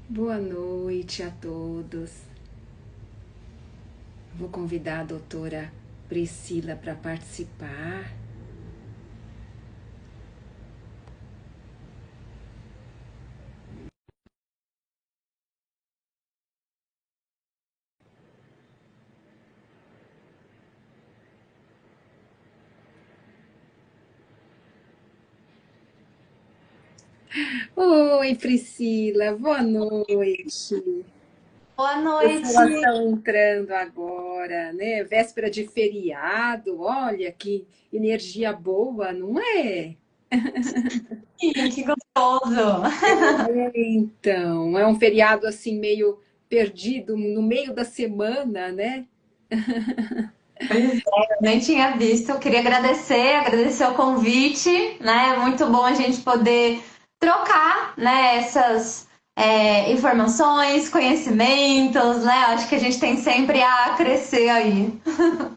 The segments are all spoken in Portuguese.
Boa noite a todos. Vou convidar a doutora Priscila para participar. Oi, Priscila, boa noite. Boa Pessoas noite. estão entrando agora, né? Véspera de feriado, olha que energia boa, não é? Sim, que gostoso. Então, é um feriado assim meio perdido no meio da semana, né? Pois é, eu nem tinha visto. Eu queria agradecer o convite, né? É muito bom a gente poder trocar, né, essas informações, conhecimentos, né? Acho que a gente tem sempre a crescer aí.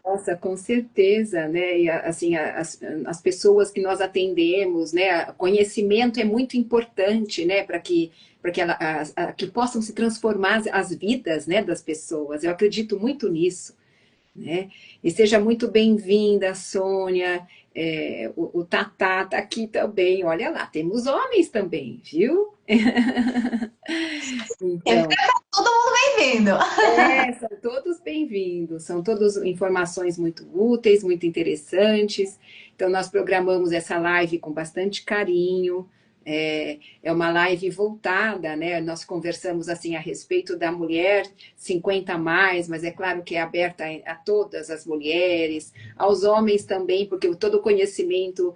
Nossa, com certeza, né? E assim, as pessoas que nós atendemos, né? Conhecimento é muito importante, né? Para que possam se transformar as vidas, né, das pessoas. Eu acredito muito nisso, né? E seja muito bem-vinda, Sônia. O Tatá está aqui também. Olha lá, temos homens também, viu? Sempre Então, tá todo mundo bem-vindo. são todos bem-vindos, são todas informações muito úteis, muito interessantes. Então, nós programamos essa live com bastante carinho. É uma live voltada, né? Nós conversamos assim a respeito da mulher 50 a mais, mas é claro que é aberta a todas as mulheres, aos homens também, porque todo conhecimento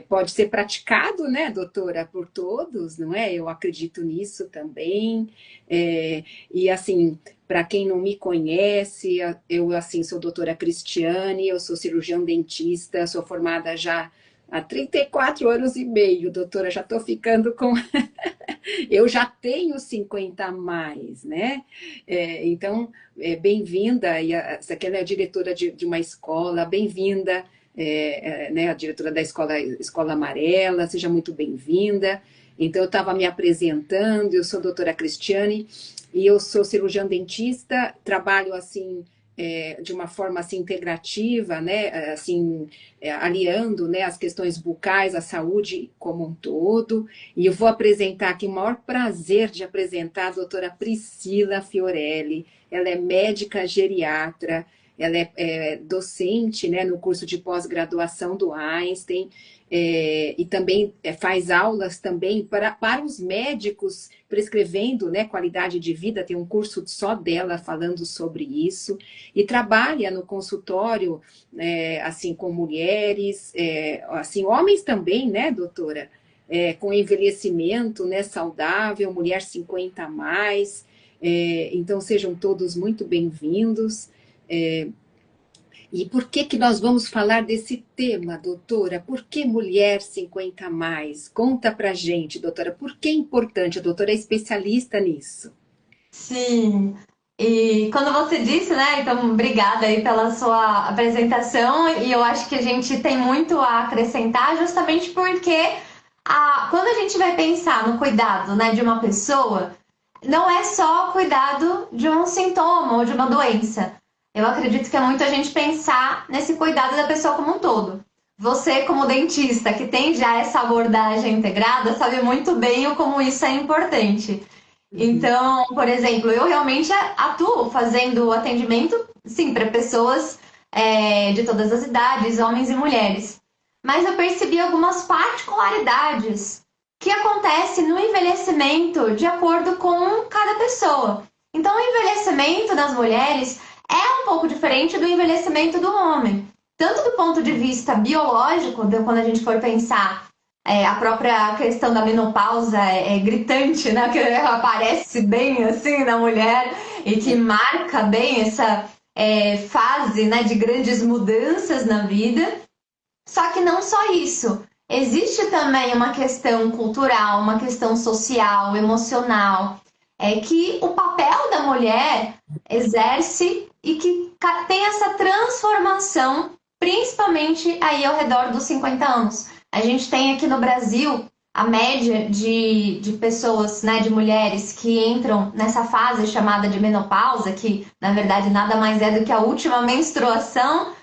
pode ser praticado, né, doutora, por todos, não é? Eu acredito nisso também. E assim, para quem não me conhece, eu assim sou doutora Cristiane, eu sou cirurgião dentista, sou formada já há 34 anos e meio, doutora, já estou ficando com. Eu já tenho 50 a mais, né? Então, bem-vinda, e essa aqui é a diretora de uma escola, bem-vinda, né, a diretora da Escola Amarela, seja muito bem-vinda. Então, eu estava me apresentando, eu sou a doutora Cristiane, e eu sou cirurgiã dentista, trabalho assim de uma forma assim integrativa, né, assim aliando, né, as questões bucais, a saúde como um todo. E eu vou apresentar aqui o maior prazer de apresentar a doutora Priscila Fiorelli. Ela é médica geriatra, ela é docente, né, no curso de pós-graduação do Einstein, e também faz aulas também para os médicos, prescrevendo, né, qualidade de vida, tem um curso só dela falando sobre isso, e trabalha no consultório, assim, com mulheres, assim, homens também, né, doutora? Com envelhecimento, né, saudável, mulher 50 a mais, então sejam todos muito bem-vindos. É, e por que que nós vamos falar desse tema, doutora? Por que mulher 50 a mais? Conta pra gente, doutora, por que é importante? A doutora é especialista nisso. Sim. E quando você disse, né? Então, obrigada aí pela sua apresentação. E eu acho que a gente tem muito a acrescentar, justamente porque quando a gente vai pensar no cuidado, né, de uma pessoa, não é só cuidado de um sintoma ou de uma doença. Eu acredito que é muito a gente pensar nesse cuidado da pessoa como um todo. Você, como dentista, que tem já essa abordagem integrada, sabe muito bem o como isso é importante. Uhum. Então, por exemplo, eu realmente atuo fazendo atendimento, sim, para pessoas de todas as idades, homens e mulheres. Mas eu percebi algumas particularidades que acontecem no envelhecimento de acordo com cada pessoa. Então, o envelhecimento das mulheres é um pouco diferente do envelhecimento do homem. Tanto do ponto de vista biológico, quando a gente for pensar a própria questão da menopausa é gritante, né? Que aparece bem assim na mulher e que marca bem essa fase, né, de grandes mudanças na vida. Só que não só isso. Existe também uma questão cultural, uma questão social, emocional, que o papel da mulher exerce e que tem essa transformação, principalmente aí ao redor dos 50 anos. A gente tem aqui no Brasil a média de pessoas, né, de mulheres que entram nessa fase chamada de menopausa, que na verdade nada mais é do que a última menstruação,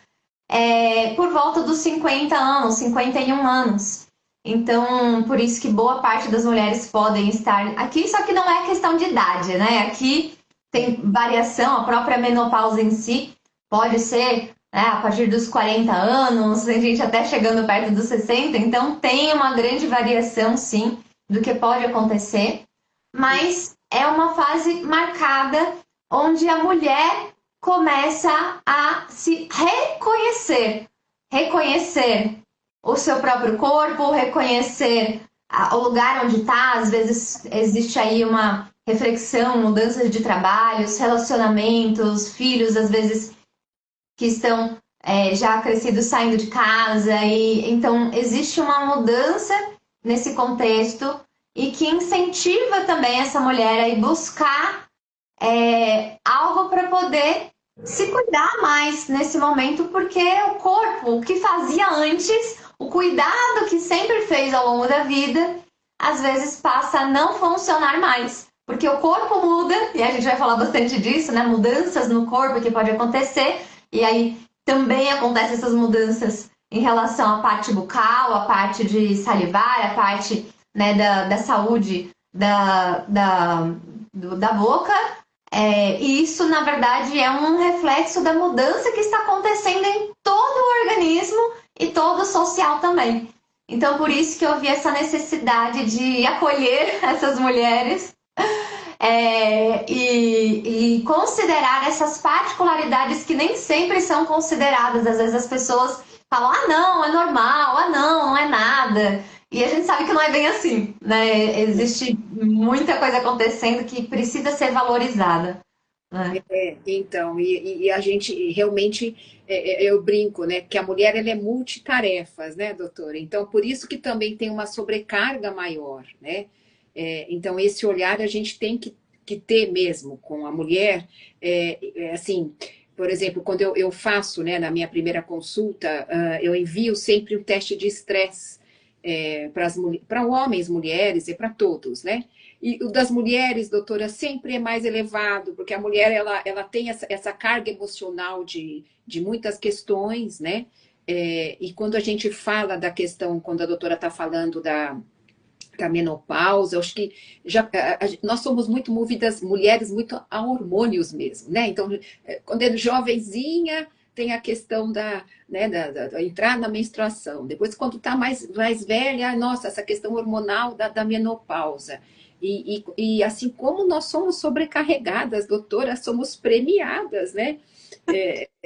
é por volta dos 50 anos, 51 anos. Então, por isso que boa parte das mulheres podem estar aqui, só que não é questão de idade, né? Aqui tem variação, a própria menopausa em si pode ser, né, a partir dos 40 anos, tem gente até chegando perto dos 60, então tem uma grande variação, sim, do que pode acontecer, mas é uma fase marcada onde a mulher começa a se reconhecer o seu próprio corpo, reconhecer o lugar onde está. Às vezes existe aí uma reflexão, mudanças de trabalhos, relacionamentos, filhos, às vezes que estão já crescidos saindo de casa, e então existe uma mudança nesse contexto e que incentiva também essa mulher a ir buscar algo para poder se cuidar mais nesse momento, porque o corpo, o que fazia antes, o cuidado que sempre fez ao longo da vida, às vezes passa a não funcionar mais. Porque o corpo muda, e a gente vai falar bastante disso, né? Mudanças no corpo que pode acontecer, e aí também acontecem essas mudanças em relação à parte bucal, à parte de salivar, a parte, né, da saúde da boca. E isso, na verdade, é um reflexo da mudança que está acontecendo em todo o organismo e todo o social também. Então, por isso que eu vi essa necessidade de acolher essas mulheres e considerar essas particularidades que nem sempre são consideradas. Às vezes as pessoas falam, ah, não, é normal, ah, não, não é nada. E a gente sabe que não é bem assim, né? Existe muita coisa acontecendo que precisa ser valorizada, né? Então, e a gente realmente, eu brinco, né, que a mulher ela é multitarefas, né, doutora? Então, por isso que também tem uma sobrecarga maior, né? Então, esse olhar a gente tem que ter mesmo com a mulher, assim, por exemplo, quando eu faço, né, na minha primeira consulta, eu envio sempre um teste de estresse para homens, mulheres e para todos, né? E o das mulheres, doutora, sempre é mais elevado, porque a mulher ela tem essa carga emocional de muitas questões, né? E quando a gente fala da questão, quando a doutora está falando da menopausa, eu acho que nós somos muito movidas, mulheres, muito a hormônios mesmo, né? Então, quando é jovenzinha, tem a questão né, da entrar na menstruação. Depois, quando está mais velha, nossa, essa questão hormonal da menopausa. E assim como nós somos sobrecarregadas, doutora, somos premiadas, né?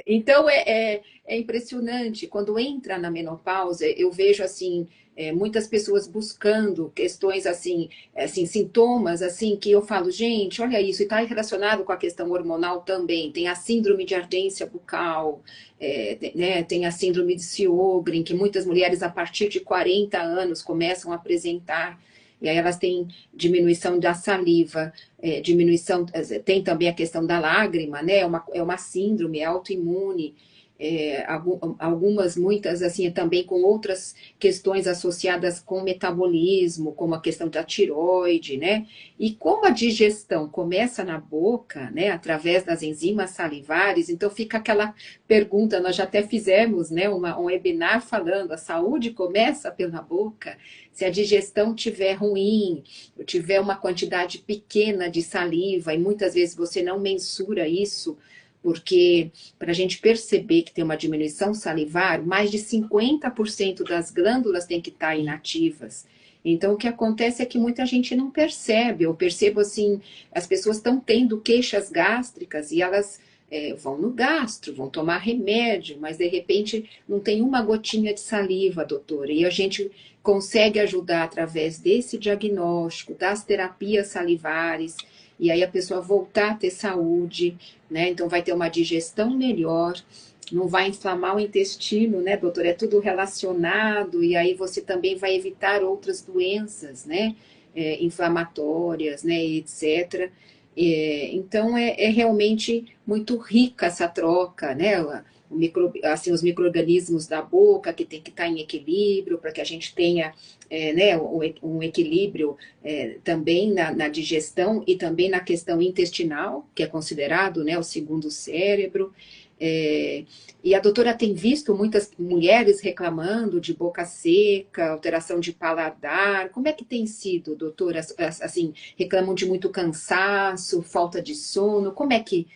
Então é impressionante. Quando entra na menopausa, eu vejo assim muitas pessoas buscando questões assim, sintomas assim que eu falo, gente, olha isso, e está relacionado com a questão hormonal também. Tem a síndrome de ardência bucal, né, tem a síndrome de Sjögren, que muitas mulheres a partir de 40 anos começam a apresentar. E aí elas têm diminuição da saliva, diminuição, tem também a questão da lágrima, né? É uma síndrome autoimune, muitas assim, também com outras questões associadas com metabolismo, como a questão da tiroide, né? E como a digestão começa na boca, né? Através das enzimas salivares, então fica aquela pergunta, nós já até fizemos, né? Um webinar falando, a saúde começa pela boca. Se a digestão tiver ruim, tiver uma quantidade pequena de saliva, e muitas vezes você não mensura isso, porque para a gente perceber que tem uma diminuição salivar, mais de 50% das glândulas têm que estar inativas. Então, o que acontece é que muita gente não percebe. Eu percebo assim, as pessoas estão tendo queixas gástricas e elas vão no gastro, vão tomar remédio, mas de repente não tem uma gotinha de saliva, doutora. E a gente consegue ajudar através desse diagnóstico, das terapias salivares, e aí a pessoa voltar a ter saúde, né? Então vai ter uma digestão melhor, não vai inflamar o intestino, né, doutor? É tudo relacionado, e aí você também vai evitar outras doenças, né? Inflamatórias, né, etc. Então é realmente muito rica essa troca, né? assim, os micro-organismos da boca, que tem que estar em equilíbrio, para que a gente tenha né, um equilíbrio também na digestão e também na questão intestinal, que é considerado, né, o segundo cérebro. E a doutora tem visto muitas mulheres reclamando de boca seca, alteração de paladar. Como é que tem sido, doutora? Assim, reclamam de muito cansaço, falta de sono. Como é que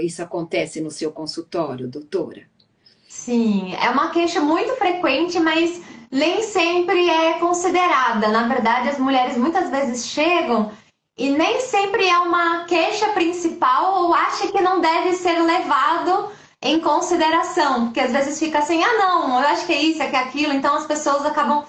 isso acontece no seu consultório, doutora? Sim, é uma queixa muito frequente, mas nem sempre é considerada. Na verdade, as mulheres muitas vezes chegam e nem sempre é uma queixa principal ou acha que não deve ser levado em consideração, porque às vezes fica assim, ah não, eu acho que é isso, é que é aquilo, então as pessoas acabam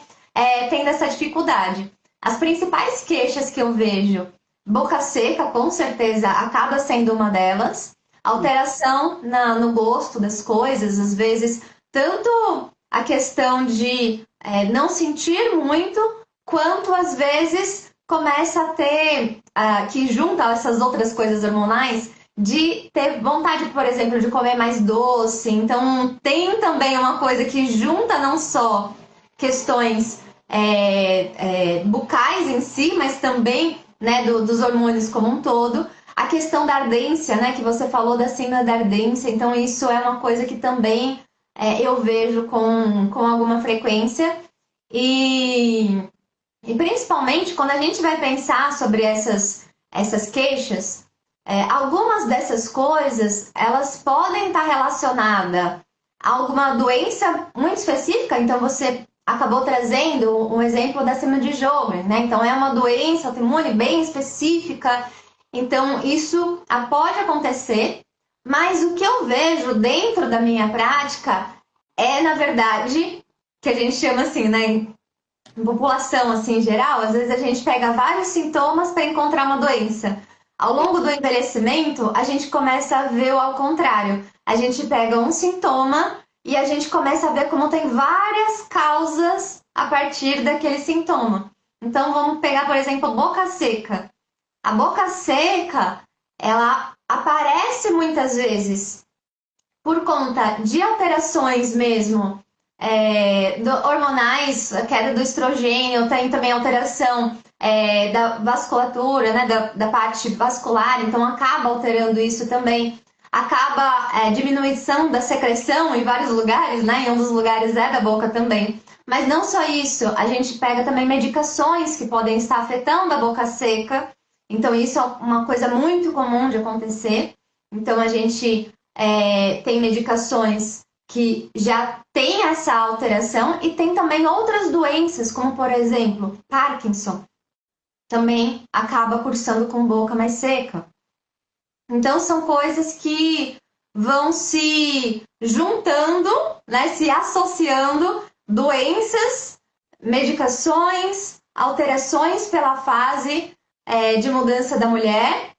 tendo essa dificuldade. As principais queixas que eu vejo, boca seca, com certeza, acaba sendo uma delas. Alteração no gosto das coisas, às vezes, tanto a questão de não sentir muito, quanto às vezes começa a ter, que junta essas outras coisas hormonais, de ter vontade, por exemplo, de comer mais doce. Então, tem também uma coisa que junta não só questões bucais em si, mas também né, dos hormônios como um todo. A questão da ardência, né, que você falou da síndrome da ardência, então isso é uma coisa que também eu vejo com alguma frequência. E principalmente quando a gente vai pensar sobre essas queixas, algumas dessas coisas, elas podem estar relacionadas a alguma doença muito específica. Então você acabou trazendo um exemplo da síndrome de Sjögren, né? Então é uma doença autoimune bem específica. Então isso pode acontecer, mas o que eu vejo dentro da minha prática na verdade, que a gente chama assim, né, em população assim em geral, às vezes a gente pega vários sintomas para encontrar uma doença. Ao longo do envelhecimento, a gente começa a ver o ao contrário. A gente pega um sintoma e a gente começa a ver como tem várias causas a partir daquele sintoma. Então vamos pegar, por exemplo, boca seca. A boca seca, ela aparece muitas vezes por conta de alterações mesmo hormonais, a queda do estrogênio, tem também alteração da vasculatura, né, da parte vascular, então acaba alterando isso também. Acaba diminuição da secreção em vários lugares, né, em um dos lugares da boca também. Mas não só isso, a gente pega também medicações que podem estar afetando a boca seca. Então, isso é uma coisa muito comum de acontecer. Então, a gente tem medicações que já tem essa alteração e tem também outras doenças, como, por exemplo, Parkinson. Também acaba cursando com boca mais seca. Então, são coisas que vão se juntando, né, se associando, doenças, medicações, alterações pela fase de mudança da mulher.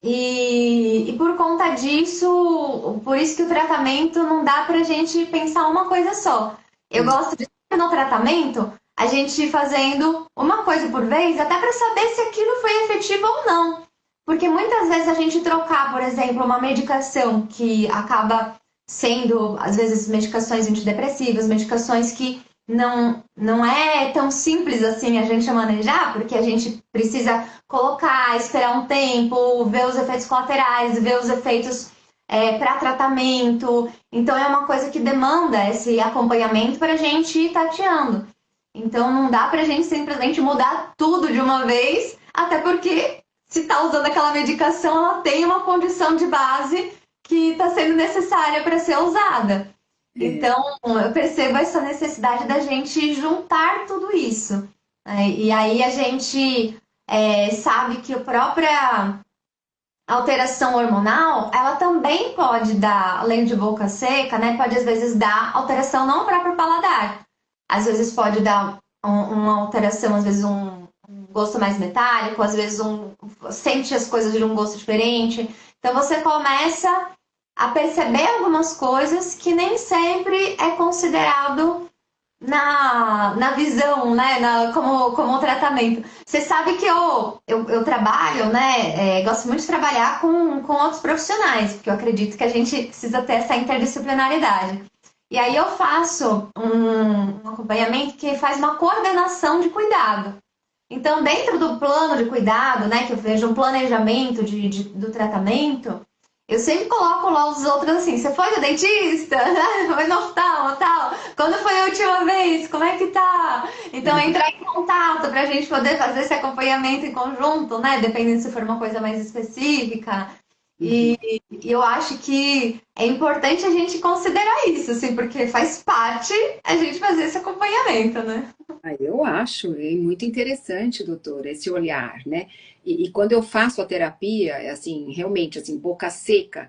E por conta disso, por isso que o tratamento não dá pra gente pensar uma coisa só. Eu gosto de, no tratamento, a gente ir fazendo uma coisa por vez, até para saber se aquilo foi efetivo ou não. Porque muitas vezes a gente trocar, por exemplo, uma medicação que acaba sendo, às vezes, medicações antidepressivas, medicações que não é tão simples assim a gente manejar, porque a gente precisa colocar, esperar um tempo, ver os efeitos colaterais, ver os efeitos para tratamento. Então é uma coisa que demanda esse acompanhamento para a gente ir tateando. Então não dá para a gente simplesmente mudar tudo de uma vez, até porque se está usando aquela medicação, ela tem uma condição de base que está sendo necessária para ser usada. Então, eu percebo essa necessidade da gente juntar tudo isso. E aí a gente sabe que a própria alteração hormonal, ela também pode dar, além de boca seca, né, pode às vezes dar alteração no próprio paladar. Às vezes pode dar uma alteração, às vezes um gosto mais metálico, às vezes sente as coisas de um gosto diferente. Então você começa a perceber algumas coisas que nem sempre é considerado na visão, né? Como tratamento. Você sabe que eu trabalho, né? Gosto muito de trabalhar com outros profissionais, porque eu acredito que a gente precisa ter essa interdisciplinaridade. E aí eu faço um acompanhamento que faz uma coordenação de cuidado. Então, dentro do plano de cuidado, né, que eu vejo um planejamento do tratamento, eu sempre coloco lá os outros assim, você foi no dentista? Foi no oftalmo, tal? Quando foi a última vez? Como é que tá? Então, entrar em contato para a gente poder fazer esse acompanhamento em conjunto, né? Dependendo se for uma coisa mais específica. Uhum. E eu acho que é importante a gente considerar isso, assim, porque faz parte a gente fazer esse acompanhamento, né? Ah, eu acho muito interessante, doutora, esse olhar, né? E quando eu faço a terapia, assim, realmente, assim, boca seca,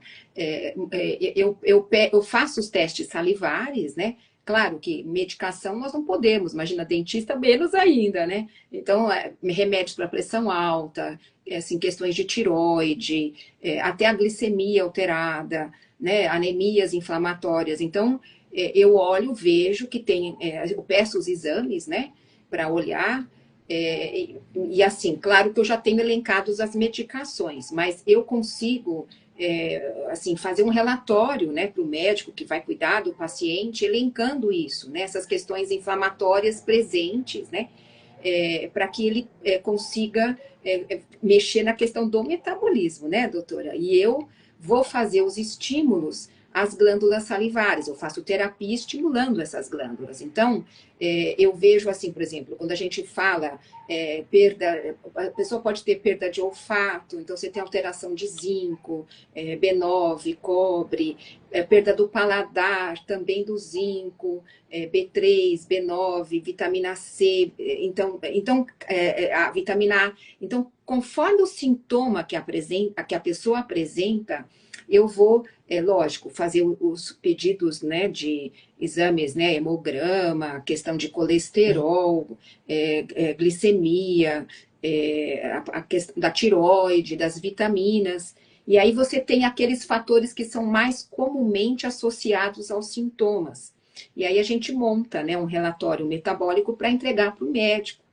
eu faço os testes salivares, né? Claro que medicação nós não podemos, imagina, dentista menos ainda, né? Então, remédios para pressão alta, assim, questões de tiroide, até a glicemia alterada, né? Anemias inflamatórias. Então, eu olho, vejo que tem, eu peço os exames, né, para olhar, e assim, claro que eu já tenho elencados as medicações, mas eu consigo, assim, fazer um relatório, né, para o médico que vai cuidar do paciente, elencando isso, né, essas questões inflamatórias presentes, né, para que ele consiga mexer na questão do metabolismo, né, doutora? E eu vou fazer os estímulos às glândulas salivares, eu faço terapia estimulando essas glândulas. Então, eu vejo assim, por exemplo, quando a gente fala perda, a pessoa pode ter perda de olfato, então você tem alteração de zinco, B9, cobre, perda do paladar, também do zinco, B3, B9, vitamina C, a vitamina A. Então, conforme o sintoma que a pessoa apresenta, eu vou, lógico, fazer os pedidos, né, de exames, né, hemograma, questão de colesterol, glicemia, a questão da tiroide, das vitaminas. E aí você tem aqueles fatores que são mais comumente associados aos sintomas. E aí a gente monta, né, um relatório metabólico para entregar para o médico.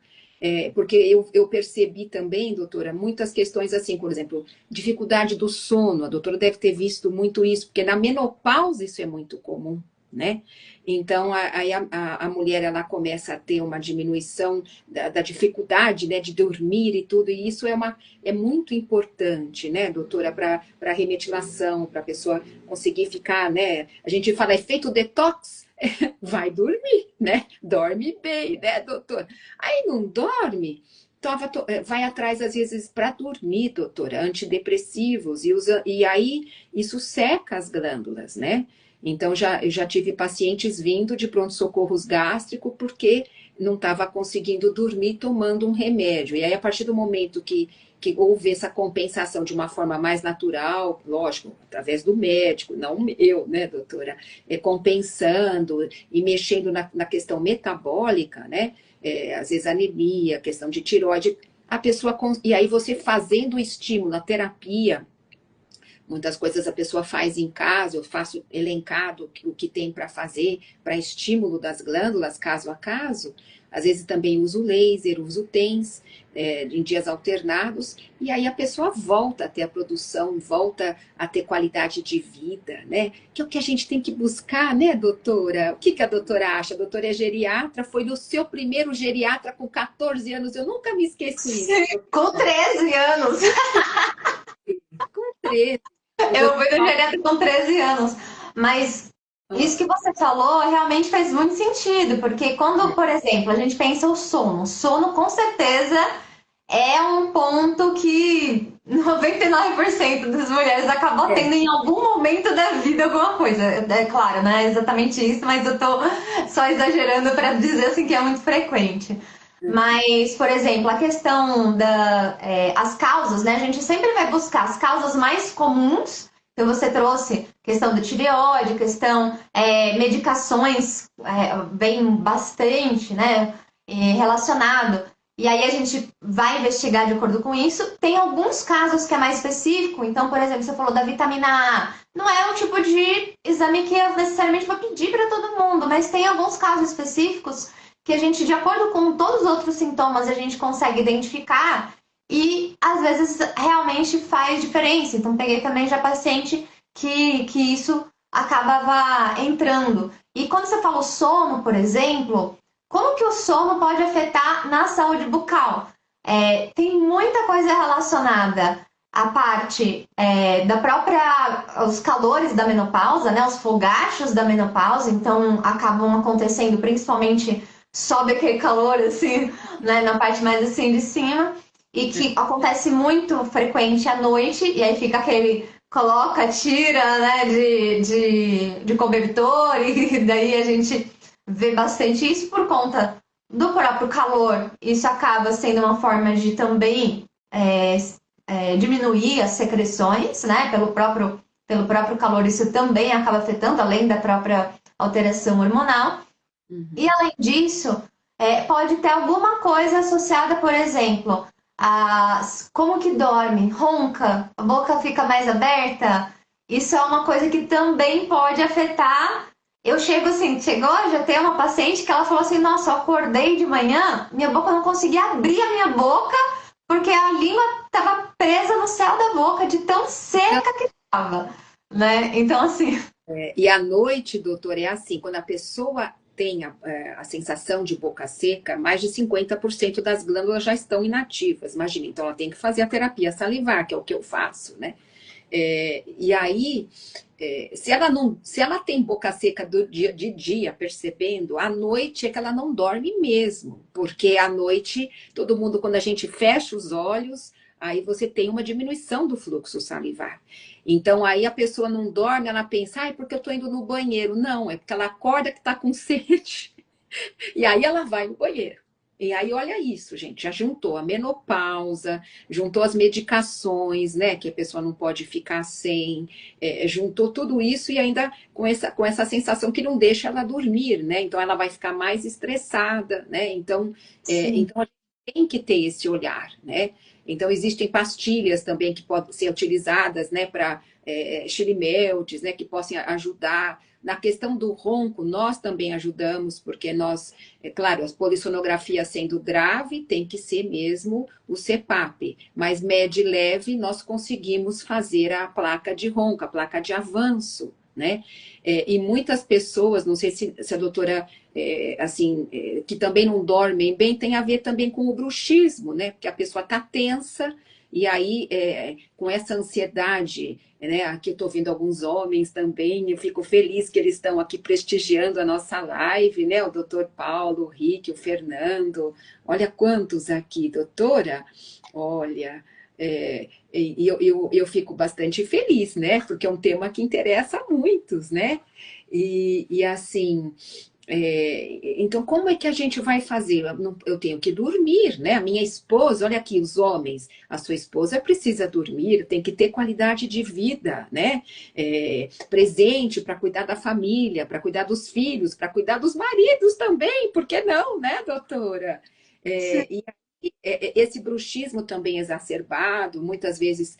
Porque eu percebi também, doutora, muitas questões assim, por exemplo, dificuldade do sono. A doutora deve ter visto muito isso, porque na menopausa isso é muito comum, né? Então, aí a mulher, ela começa a ter uma diminuição da dificuldade, né, de dormir e tudo, e isso é muito importante, né, doutora, para a remetilação, para a pessoa conseguir ficar, né? A gente fala efeito detox, vai dormir, né? Dorme bem, né, doutor? Aí não dorme, vai atrás, às vezes, para dormir, doutora, antidepressivos, e aí isso seca as glândulas, né? Então, eu já tive pacientes vindo de pronto-socorros gástrico porque não estava conseguindo dormir tomando um remédio. E aí, a partir do momento que houve essa compensação de uma forma mais natural, lógico, através do médico, não eu, né, doutora, compensando e mexendo na questão metabólica, né, às vezes anemia, questão de tiroide, a pessoa, e aí você fazendo o estímulo, a terapia, muitas coisas a pessoa faz em casa, eu faço elencado o que tem para fazer para estímulo das glândulas, caso a caso. Às vezes também uso laser, uso TENS, em dias alternados, e aí a pessoa volta a ter a produção, volta a ter qualidade de vida, né? Que é o que a gente tem que buscar, né, doutora? O que, que a doutora acha? A doutora é geriatra, foi no seu primeiro geriatra com 14 anos, eu nunca me esqueço isso. Com 13 anos. Com 13. Eu fui no geriatra com 13 anos. Mas isso que você falou realmente faz muito sentido, porque quando, por exemplo, a gente pensa o sono com certeza é um ponto que 99% das mulheres acabam tendo em algum momento da vida alguma coisa. É claro, não é exatamente isso, mas eu tô só exagerando para dizer assim que é muito frequente. Mas, por exemplo, a questão as causas, né? A gente sempre vai buscar as causas mais comuns. Então, você trouxe questão do tireoide, questão medicações, vem bastante, né? Relacionado. E aí a gente vai investigar de acordo com isso. Tem alguns casos que é mais específico. Então, por exemplo, você falou da vitamina A. Não é um tipo de exame que eu necessariamente vou pedir para todo mundo, mas tem alguns casos específicos que a gente, de acordo com todos os outros sintomas, a gente consegue identificar e às vezes realmente faz diferença. Então, peguei também já paciente que isso acabava entrando. E quando você falou sono, por exemplo, como que o sono pode afetar na saúde bucal? Tem muita coisa relacionada à parte da própria, os calores da menopausa, né? Os fogachos da menopausa, então acabam acontecendo principalmente sobe aquele calor assim, né? Na parte mais assim de cima e que acontece muito frequente à noite e aí fica aquele coloca, tira, né? De cobertor e daí a gente vê bastante isso por conta do próprio calor. Isso acaba sendo uma forma de também diminuir as secreções, né? Pelo próprio calor, isso também acaba afetando, além da própria alteração hormonal. E além disso, pode ter alguma coisa associada, por exemplo, a como que dorme, ronca, a boca fica mais aberta. Isso é uma coisa que também pode afetar. Eu chego assim, já tem uma paciente que ela falou assim, nossa, eu acordei de manhã, minha boca não conseguia abrir a minha boca, porque a língua estava presa no céu da boca, de tão seca que estava, né? Então, assim... E à noite, doutor, é assim, quando a pessoa tem a sensação de boca seca, mais de 50% das glândulas já estão inativas, imagina. Então, ela tem que fazer a terapia salivar, que é o que eu faço, né? E aí, se ela tem boca seca de dia, percebendo, à noite é que ela não dorme mesmo, porque à noite, todo mundo, quando a gente fecha os olhos, aí você tem uma diminuição do fluxo salivar. Então, aí a pessoa não dorme, ela pensa, é porque eu tô indo no banheiro. Não, é porque ela acorda que tá com sede, e aí ela vai no banheiro. E aí, olha isso, gente, já juntou a menopausa, juntou as medicações, né, que a pessoa não pode ficar sem, juntou tudo isso e ainda com essa sensação que não deixa ela dormir, né, então ela vai ficar mais estressada, né, então a gente tem que ter esse olhar, né, então existem pastilhas também que podem ser utilizadas, né, para xilimeldes, né, que possam ajudar. Na questão do ronco, nós também ajudamos, porque nós, claro, a polissonografia sendo grave, tem que ser mesmo o CPAP, mas médio e leve, nós conseguimos fazer a placa de ronco, a placa de avanço, né? E muitas pessoas, não sei se a doutora, que também não dormem bem, tem a ver também com o bruxismo, né? Porque a pessoa está tensa, e aí, com essa ansiedade, né? Aqui eu estou vendo alguns homens também, eu fico feliz que eles estão aqui prestigiando a nossa live, né? O doutor Paulo, o Rick, o Fernando, olha quantos aqui, doutora, olha, eu fico bastante feliz, né? Porque é um tema que interessa a muitos, né? E assim, então, como é que a gente vai fazer? Eu tenho que dormir, né? A minha esposa, olha aqui, os homens, a sua esposa precisa dormir, tem que ter qualidade de vida, né? Presente para cuidar da família, para cuidar dos filhos, para cuidar dos maridos também, por que não, né, doutora? E esse bruxismo também exacerbado, muitas vezes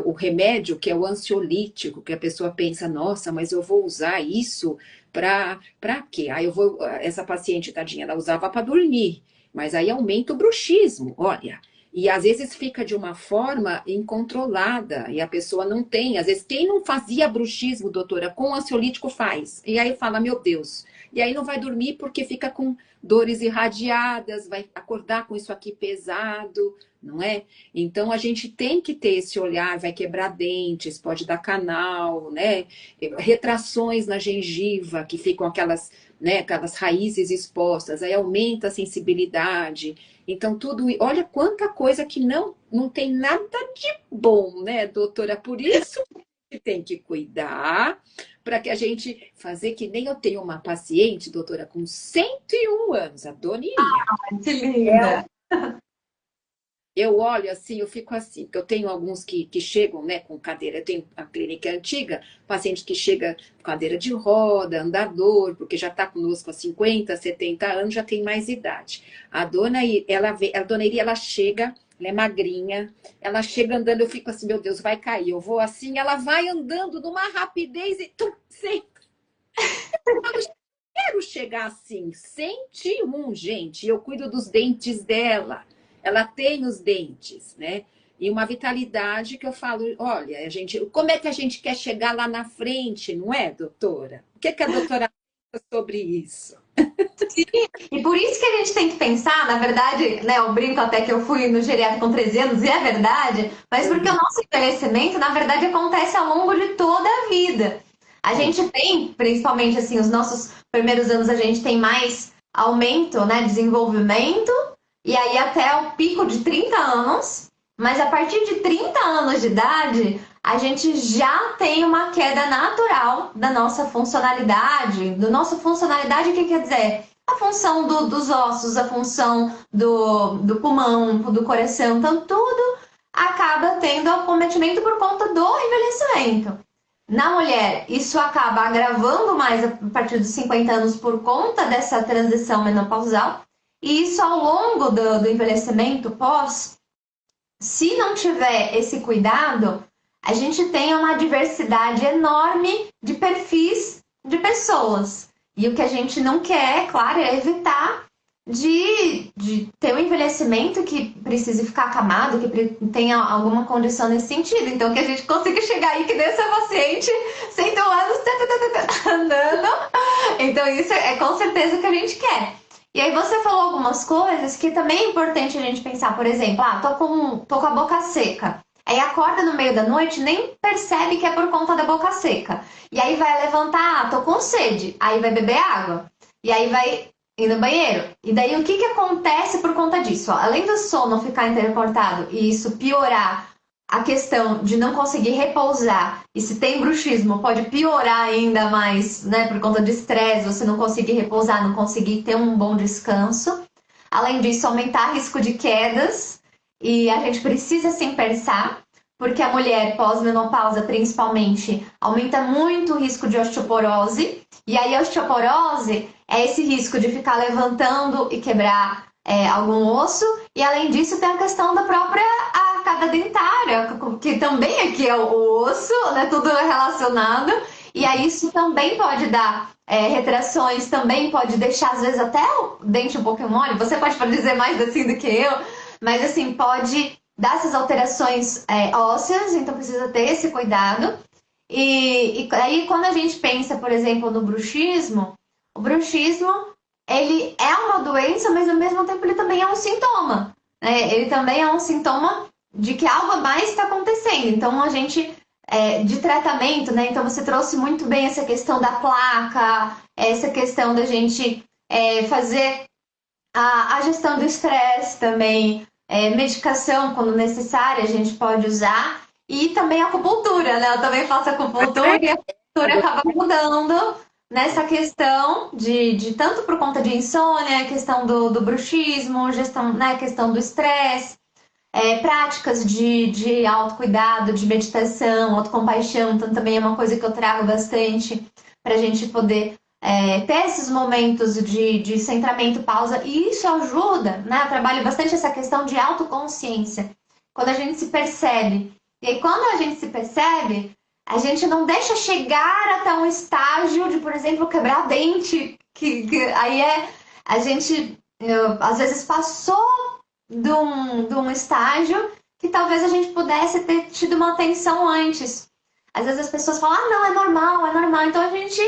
o remédio, que é o ansiolítico, que a pessoa pensa, nossa, mas eu vou usar isso para quê? Aí essa paciente, tadinha, ela usava para dormir, mas aí aumenta o bruxismo, olha. E às vezes fica de uma forma incontrolada, e a pessoa não tem. Às vezes, quem não fazia bruxismo, doutora, com ansiolítico faz. E aí fala, meu Deus. E aí não vai dormir porque fica com dores irradiadas, vai acordar com isso aqui pesado, não é? Então a gente tem que ter esse olhar, vai quebrar dentes, pode dar canal, né? Retrações na gengiva, que ficam aquelas, né, aquelas raízes expostas, aí aumenta a sensibilidade. Então tudo, olha quanta coisa que não tem nada de bom, né, doutora? Por isso que tem que cuidar, para que a gente fazer que nem eu tenho uma paciente, doutora, com 101 anos, a Dona Irinha. Que linda! Eu olho assim, eu fico assim, porque eu tenho alguns que chegam, né, com cadeira. Eu tenho a clínica antiga, paciente que chega com cadeira de roda, andador, porque já está conosco há 50, 70 anos, já tem mais idade. A dona, a dona Iri, ela chega, ela é magrinha, ela chega andando, eu fico assim, meu Deus, vai cair. Eu vou assim, ela vai andando numa rapidez e tum, senta. Quero chegar assim, 101, gente. Eu cuido dos dentes dela. Ela tem os dentes, né? E uma vitalidade que eu falo, olha, a gente, como é que a gente quer chegar lá na frente, não é, doutora? O que a doutora pensa sobre isso? E por isso que a gente tem que pensar, na verdade, né, eu brinco até que eu fui no geriatra com 13 anos, e é verdade, mas porque o nosso envelhecimento, na verdade, acontece ao longo de toda a vida. A gente tem, principalmente assim, os nossos primeiros anos, a gente tem mais aumento, né, desenvolvimento, e aí até o pico de 30 anos, mas a partir de 30 anos de idade, a gente já tem uma queda natural da nossa funcionalidade. Do nosso funcionalidade, o que quer dizer? A função dos ossos, a função do pulmão, do coração, então tudo acaba tendo acometimento por conta do envelhecimento. Na mulher, isso acaba agravando mais a partir dos 50 anos por conta dessa transição menopausal, e isso ao longo do envelhecimento pós, se não tiver esse cuidado, a gente tem uma diversidade enorme de perfis de pessoas. E o que a gente não quer, claro, é evitar de ter um envelhecimento que precise ficar acamado, que tenha alguma condição nesse sentido. Então, que a gente consiga chegar aí que dessa paciente, 100 anos, andando. Então, isso é com certeza o que a gente quer. E aí você falou algumas coisas que também é importante a gente pensar. Por exemplo, tô com a boca seca. Aí acorda no meio da noite, nem percebe que é por conta da boca seca. E aí vai levantar, tô com sede. Aí vai beber água. E aí vai ir no banheiro. E daí o que acontece por conta disso? Além do sono ficar intercortado e isso piorar a questão de não conseguir repousar, e se tem bruxismo, pode piorar ainda mais, né? Por conta de estresse, você não conseguir repousar, não conseguir ter um bom descanso. Além disso, aumentar risco de quedas. E a gente precisa sim pensar, porque a mulher pós-menopausa, principalmente, aumenta muito o risco de osteoporose. E aí a osteoporose é esse risco de ficar levantando e quebrar algum osso. E além disso, tem a questão da própria arcada dentária, que também aqui é o osso, né? Tudo relacionado. E aí isso também pode dar retrações, também pode deixar, às vezes, até o dente um pouquinho mole. Você pode dizer mais assim do que eu, mas assim, pode dar essas alterações ósseas, então precisa ter esse cuidado. E aí, quando a gente pensa, por exemplo, no bruxismo, o bruxismo, ele é uma doença, mas ao mesmo tempo ele também é um sintoma, né? Ele também é um sintoma de que algo a mais está acontecendo. Então, a gente, de tratamento, né? Então, você trouxe muito bem essa questão da placa, essa questão da gente fazer a gestão do estresse também, medicação, quando necessária, a gente pode usar. E também a acupuntura, né? Eu também faço acupuntura e a acupuntura acaba mudando nessa questão de tanto por conta de insônia, questão do bruxismo, gestão, né? Questão do estresse, práticas de autocuidado, de meditação, autocompaixão. Então também é uma coisa que eu trago bastante para a gente poder ter esses momentos de centramento, pausa, e isso ajuda, né? Eu trabalho bastante essa questão de autoconsciência, quando a gente se percebe. E aí, quando a gente se percebe, a gente não deixa chegar até um estágio de, por exemplo, quebrar dente, que aí a gente, às vezes, passou de um estágio que talvez a gente pudesse ter tido uma atenção antes. Às vezes as pessoas falam, não, é normal, é normal. Então a gente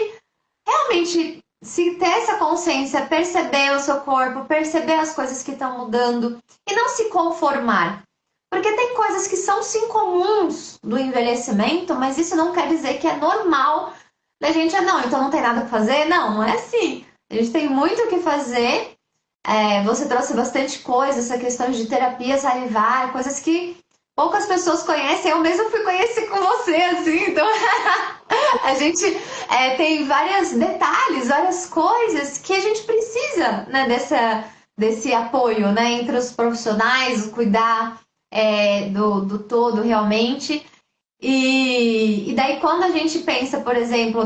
realmente, se ter essa consciência, perceber o seu corpo, perceber as coisas que estão mudando e não se conformar. Porque tem coisas que são sim comuns do envelhecimento, mas isso não quer dizer que é normal da gente, não, então não tem nada para fazer. Não, não é assim. A gente tem muito o que fazer. Você trouxe bastante coisa, essa questão de terapia salivar, coisas que poucas pessoas conhecem. Eu mesmo fui conhecer com você, assim, então a gente tem vários detalhes, várias coisas que a gente precisa, né, desse apoio, né, entre os profissionais, cuidar do todo realmente. E daí quando a gente pensa, por exemplo,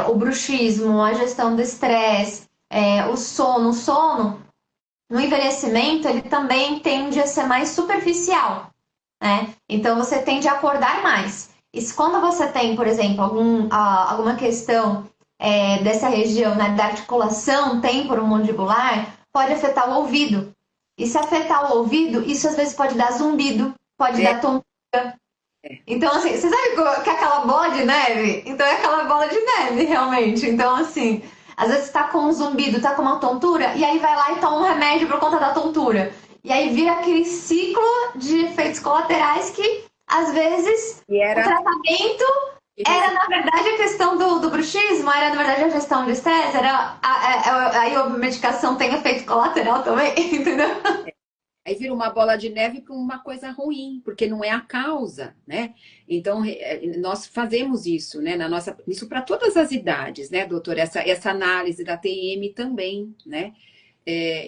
o bruxismo, a gestão do estresse, o sono no envelhecimento ele também tende a ser mais superficial, né? Então você tende a acordar mais. E quando você tem, por exemplo, alguma questão dessa região, né, da articulação temporomandibular, pode afetar o ouvido. E se afetar o ouvido, isso às vezes pode dar zumbido, pode É, dar tontura. Então, assim, você sabe que é aquela bola de neve? Então é aquela bola de neve, realmente. Então, assim, às vezes tá com um zumbido, tá com uma tontura, e aí vai lá e toma um remédio por conta da tontura. E aí vira aquele ciclo de efeitos colaterais que, às vezes, e o era tratamento era, na verdade, a questão do bruxismo, era, na verdade, a gestão de estresse, aí a medicação tem efeito colateral também, entendeu? Aí vira uma bola de neve para uma coisa ruim, porque não é a causa, né? Então, nós fazemos isso, né? Isso para todas as idades, né, doutora? Essa análise da TM também, né?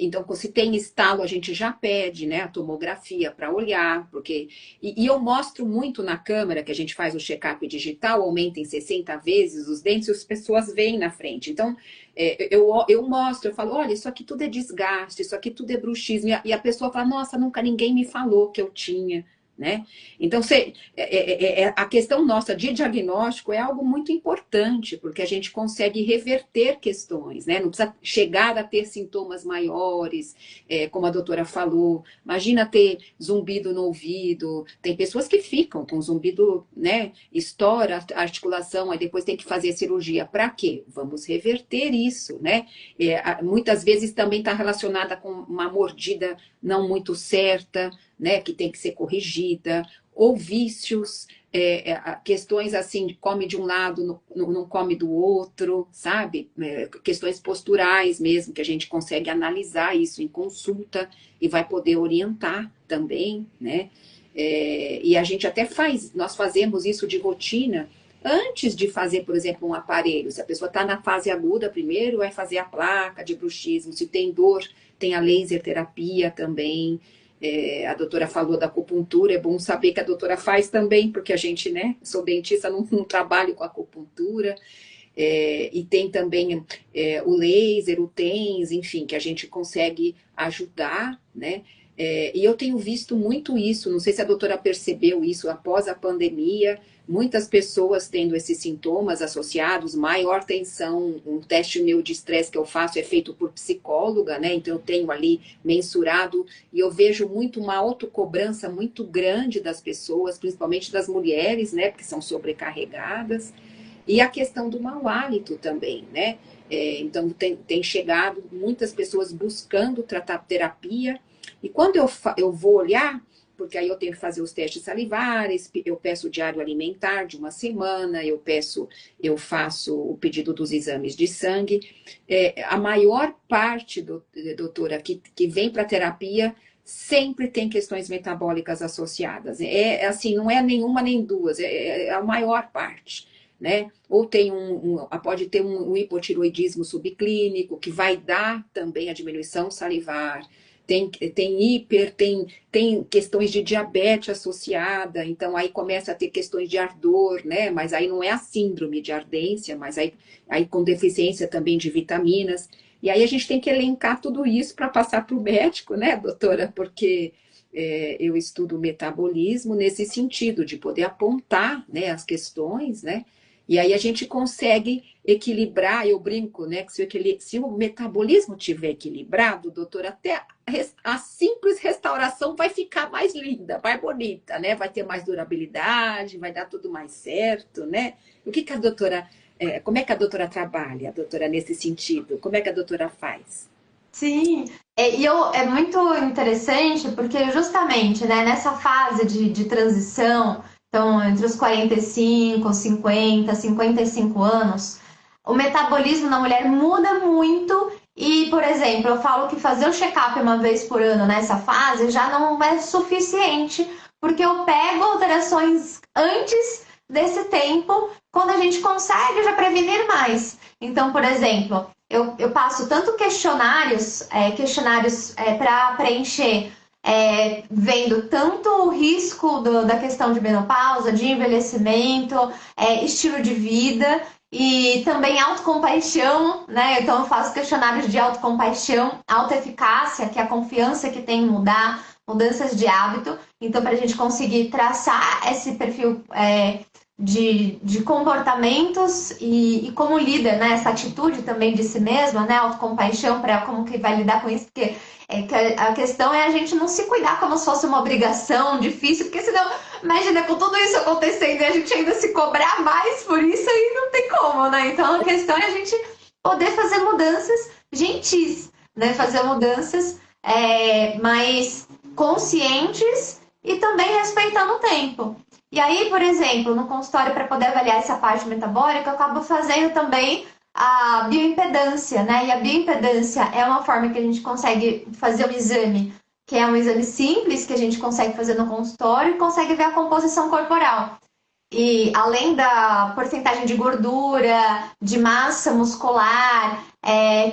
Então, se tem estalo, a gente já pede, né, a tomografia para olhar, porque. E eu mostro muito na câmera que a gente faz o check-up digital, aumenta em 60 vezes os dentes e as pessoas veem na frente. Então, eu mostro, eu falo, olha, isso aqui tudo é desgaste, isso aqui tudo é bruxismo. E a pessoa fala, nossa, nunca ninguém me falou que eu tinha. Né? Então, a questão nossa de diagnóstico é algo muito importante, porque a gente consegue reverter questões, né? Não precisa chegar a ter sintomas maiores, como a doutora falou. Imagina ter zumbido no ouvido. Tem pessoas que ficam com zumbido, né? Estoura a articulação, aí depois tem que fazer cirurgia. Para quê? Vamos reverter isso, né? Muitas vezes também está relacionada com uma mordida não muito certa, né, que tem que ser corrigida, ou vícios, questões assim, come de um lado, não come do outro, sabe? Questões posturais mesmo, que a gente consegue analisar isso em consulta e vai poder orientar também, né? E a gente até nós fazemos isso de rotina, antes de fazer, por exemplo, um aparelho. Se a pessoa está na fase aguda primeiro, vai fazer a placa de bruxismo. Se tem dor, tem a laser terapia também. A doutora falou da acupuntura, é bom saber que a doutora faz também, porque a gente, né, sou dentista, não trabalho com acupuntura. E tem também o laser, o TENS, enfim, que a gente consegue ajudar, né? E eu tenho visto muito isso, não sei se a doutora percebeu isso após a pandemia, muitas pessoas tendo esses sintomas associados, maior tensão, um teste meu de estresse que eu faço é feito por psicóloga, né? Então eu tenho ali mensurado e eu vejo muito uma autocobrança muito grande das pessoas, principalmente das mulheres, né? Porque são sobrecarregadas. E a questão do mau hálito também, né? Então tem chegado muitas pessoas buscando tratar terapia. E quando eu vou olhar, porque aí eu tenho que fazer os testes salivares, eu peço o diário alimentar de uma semana, eu faço o pedido dos exames de sangue. A maior parte, doutora, que vem para terapia, sempre tem questões metabólicas associadas. Assim, não é nenhuma nem duas, é a maior parte. Né? Ou pode ter um hipotiroidismo subclínico, que vai dar também a diminuição salivar. Tem questões de diabetes associada, então aí começa a ter questões de ardor, né? Mas aí não é a síndrome de ardência, mas aí com deficiência também de vitaminas. E aí a gente tem que elencar tudo isso para passar para o médico, né, doutora? Porque eu estudo metabolismo nesse sentido, de poder apontar, né, as questões, né? E aí a gente consegue equilibrar, eu brinco, né? Que se o metabolismo tiver equilibrado, doutor, até a simples restauração vai ficar mais linda, mais bonita, né? Vai ter mais durabilidade, vai dar tudo mais certo, né? O que a doutora, como é que a doutora trabalha, a doutora, nesse sentido? Como é que a doutora faz? Sim, é muito interessante porque justamente, né, nessa fase de transição, então entre os 45, 50, 55 anos, o metabolismo na mulher muda muito e, por exemplo, eu falo que fazer o check-up uma vez por ano nessa fase já não é suficiente, porque eu pego alterações antes desse tempo, quando a gente consegue já prevenir mais. Então, por exemplo, eu passo tanto questionários para preencher, vendo tanto o risco da questão de menopausa, de envelhecimento, estilo de vida e também autocompaixão, né? Então eu faço questionários de autocompaixão, autoeficácia, que é a confiança que tem em mudar, mudanças de hábito. Então, para a gente conseguir traçar esse perfil de comportamentos e como líder, né? Essa atitude também de si mesma, né? Autocompaixão para como que vai lidar com isso, porque a questão é a gente não se cuidar como se fosse uma obrigação difícil, porque senão, imagina, com tudo isso acontecendo e a gente ainda se cobrar mais por isso, aí não tem como, né? Então a questão é a gente poder fazer mudanças gentis, né? Fazer mudanças mais conscientes e também respeitando o tempo. E aí, por exemplo, no consultório, para poder avaliar essa parte metabólica, eu acabo fazendo também a bioimpedância, né? E a bioimpedância é uma forma que a gente consegue fazer um exame, que é um exame simples, que a gente consegue fazer no consultório e consegue ver a composição corporal. E além da porcentagem de gordura, de massa muscular,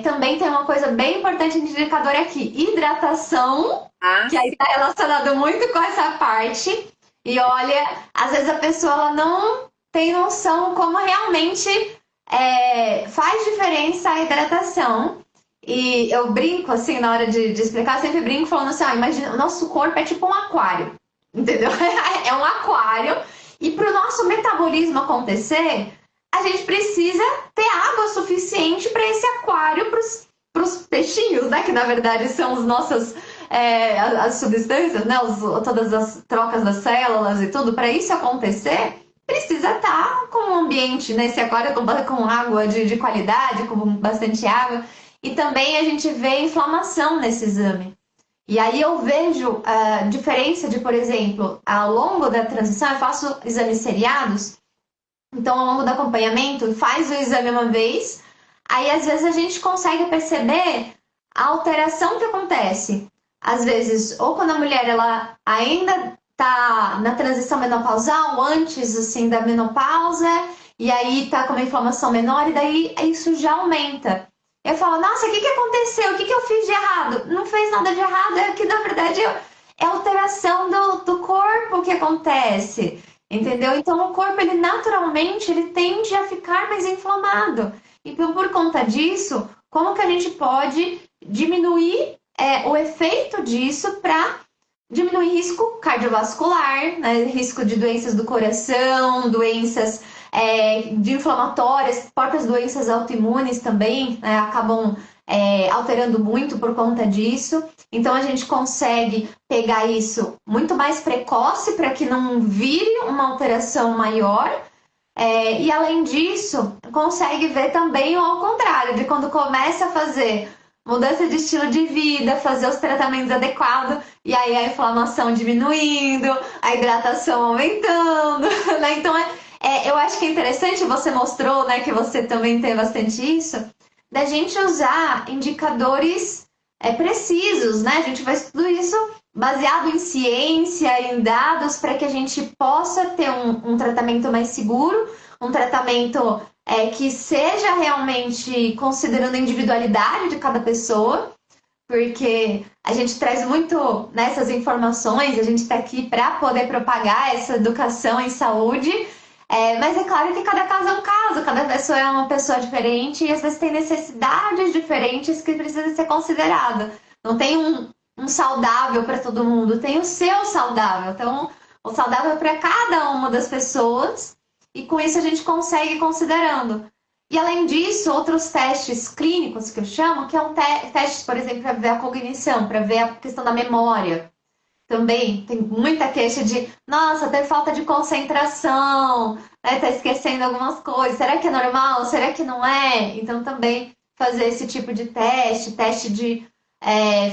também tem uma coisa bem importante de indicador aqui, hidratação, que aí está relacionado muito com essa parte. E olha, às vezes a pessoa ela não tem noção como realmente faz diferença a hidratação. E eu brinco, assim, na hora de explicar, eu sempre brinco falando assim, imagina, o nosso corpo é tipo um aquário, entendeu? É um aquário. E para o nosso metabolismo acontecer, a gente precisa ter água suficiente para esse aquário, para os peixinhos, né? Que na verdade são os nossos, as substâncias, né? Todas as trocas das células e tudo. Para isso acontecer, precisa estar com um ambiente, né? Esse aquário com água de qualidade, com bastante água. E também a gente vê inflamação nesse exame. E aí eu vejo a diferença de, por exemplo, ao longo da transição, eu faço exames seriados, então ao longo do acompanhamento, faz o exame uma vez, aí às vezes a gente consegue perceber a alteração que acontece. Às vezes, ou quando a mulher ela ainda está na transição menopausal, ou antes assim, da menopausa, e aí está com uma inflamação menor, e daí isso já aumenta. Eu falo, nossa, o que aconteceu? O que eu fiz de errado? Não fez nada de errado, é que na verdade é alteração do corpo que acontece, entendeu? Então o corpo, ele naturalmente, ele tende a ficar mais inflamado. Então, por conta disso, como que a gente pode diminuir o efeito disso para diminuir risco cardiovascular, né? Risco de doenças do coração, doenças de inflamatórias, próprias doenças autoimunes também, né, acabam alterando muito por conta disso. Então a gente consegue pegar isso muito mais precoce para que não vire uma alteração maior. E além disso, consegue ver também o ao contrário, de quando começa a fazer mudança de estilo de vida, fazer os tratamentos adequados, e aí a inflamação diminuindo, a hidratação aumentando, né? Então eu acho que é interessante, você mostrou, né, que você também tem bastante isso, da gente usar indicadores precisos, né? A gente faz tudo isso baseado em ciência, em dados, para que a gente possa ter um tratamento mais seguro, um tratamento que seja realmente considerando a individualidade de cada pessoa, porque a gente traz muito nessas informações, a gente está aqui para poder propagar essa educação em saúde. Mas é claro que cada caso é um caso, cada pessoa é uma pessoa diferente e às vezes tem necessidades diferentes que precisam ser consideradas. Não tem um saudável para todo mundo, tem o seu saudável. Então, o saudável é para cada uma das pessoas e com isso a gente consegue ir considerando. E além disso, outros testes clínicos que eu chamo, que é um testes, por exemplo, para ver a cognição, para ver a questão da memória. Também tem muita queixa de, nossa, tem falta de concentração, né? Tá esquecendo algumas coisas. Será que é normal? Será que não é? Então também fazer esse tipo de teste de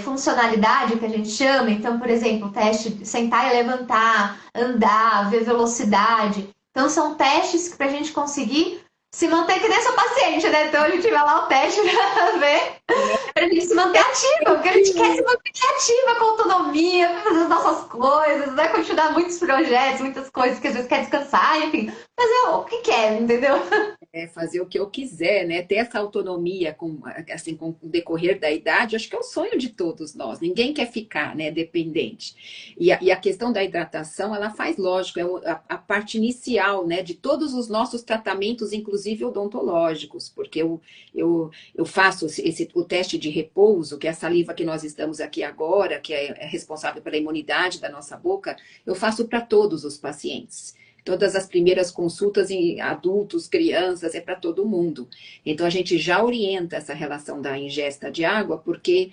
funcionalidade que a gente chama. Então, por exemplo, teste de sentar e levantar, andar, ver velocidade. Então são testes para a gente conseguir se manter que nem seu paciente, né? Então a gente vai lá o teste pra ver, pra gente se manter ativa, porque a gente quer se manter ativa com autonomia, pra fazer as nossas coisas, né? Continuar muitos projetos, muitas coisas que às vezes quer descansar, enfim, fazer o que quer, entendeu? fazer o que eu quiser, né? Ter essa autonomia com, assim, com o decorrer da idade, acho que é o sonho de todos nós. Ninguém quer ficar, né, dependente. E a questão da hidratação, ela faz, lógico, a parte inicial, né, de todos os nossos tratamentos, inclusive odontológicos, porque eu faço o teste de repouso, que é a saliva que nós estamos aqui agora, que é responsável pela imunidade da nossa boca, eu faço para todos os pacientes. Todas as primeiras consultas em adultos, crianças, é para todo mundo. Então, a gente já orienta essa relação da ingesta de água, porque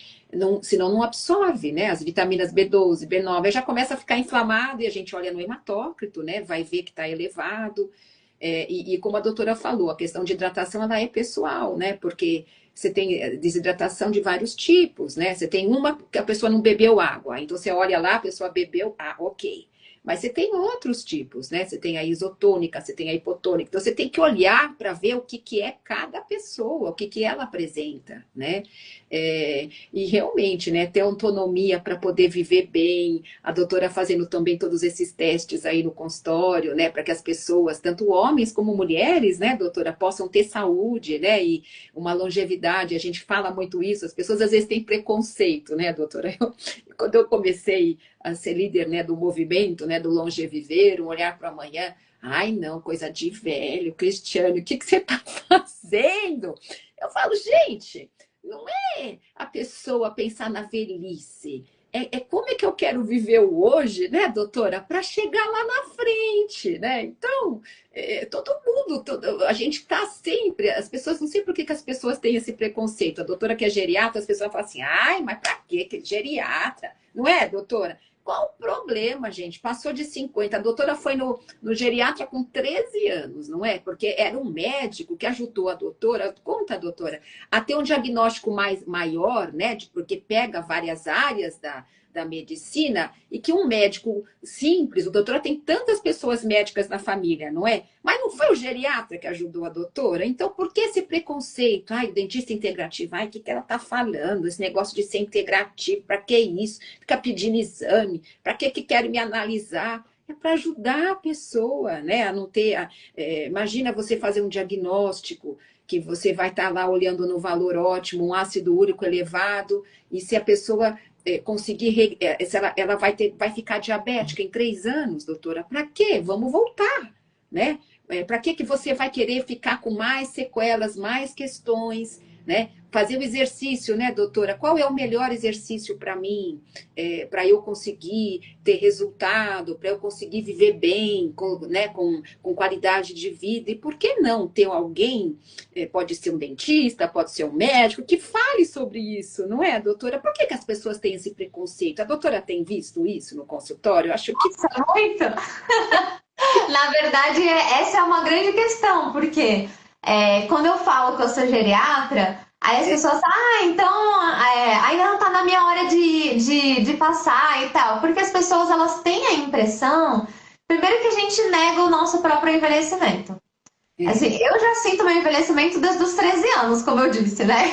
senão não absorve, né? As vitaminas B12, B9, aí já começa a ficar inflamado e a gente olha no hematócrito, né? Vai ver que está elevado. E como a doutora falou, a questão de hidratação, ela é pessoal, né? Porque você tem desidratação de vários tipos, né? Você tem uma que a pessoa não bebeu água, então você olha lá, a pessoa bebeu, ok. Mas você tem outros tipos, né? Você tem a isotônica, você tem a hipotônica. Então, você tem que olhar para ver o que é cada pessoa, o que ela apresenta, né? E realmente, né? Ter autonomia para poder viver bem. A doutora fazendo também todos esses testes aí no consultório, né? Para que as pessoas, tanto homens como mulheres, né, doutora, possam ter saúde, né? E uma longevidade. A gente fala muito isso. As pessoas às vezes têm preconceito, né, doutora? Quando eu comecei a ser líder, né, do movimento, né, do Longeviver, um olhar para amanhã. Ai, não, coisa de velho, Cristiano, o que você está fazendo? Eu falo, gente, não é a pessoa pensar na velhice. Como é que eu quero viver o hoje, né, doutora, para chegar lá na frente, né? Então, todo mundo, a gente está sempre, as pessoas, não sei por que as pessoas têm esse preconceito. A doutora que é geriatra, as pessoas falam assim, ai, mas para que geriatra? Não é, doutora? Qual o problema, gente? Passou de 50. A doutora foi no geriatra com 13 anos, não é? Porque era um médico que ajudou a doutora, conta, doutora, a ter um diagnóstico maior, né? Porque pega várias áreas da medicina, e que um médico simples, o doutor tem tantas pessoas médicas na família, não é? Mas não foi o geriatra que ajudou a doutora? Então, por que esse preconceito? Ai, o dentista integrativo, ai, o que ela está falando? Esse negócio de ser integrativo, para que isso? Fica pedindo exame, para que querem me analisar? É para ajudar a pessoa, né? A não ter. Imagina você fazer um diagnóstico que você vai estar lá olhando no valor ótimo, um ácido úrico elevado, e se a pessoa conseguir, se ela vai ficar diabética em 3 anos, doutora, para quê? Vamos voltar, né? Para que você vai querer ficar com mais sequelas, mais questões, né? Fazer o exercício, né, doutora? Qual é o melhor exercício para mim, para eu conseguir ter resultado, para eu conseguir viver bem, né, com qualidade de vida? E por que não ter alguém, pode ser um dentista, pode ser um médico, que fale sobre isso, não é, doutora? Por que as pessoas têm esse preconceito? A doutora tem visto isso no consultório? Eu acho que... Nossa, muito! Na verdade, essa é uma grande questão, porque quando eu falo que eu sou geriatra, aí as pessoas, então ainda não tá na minha hora de passar e tal. Porque as pessoas, elas têm a impressão, primeiro que a gente nega o nosso próprio envelhecimento. Assim, eu já sinto meu envelhecimento desde os 13 anos, como eu disse, né?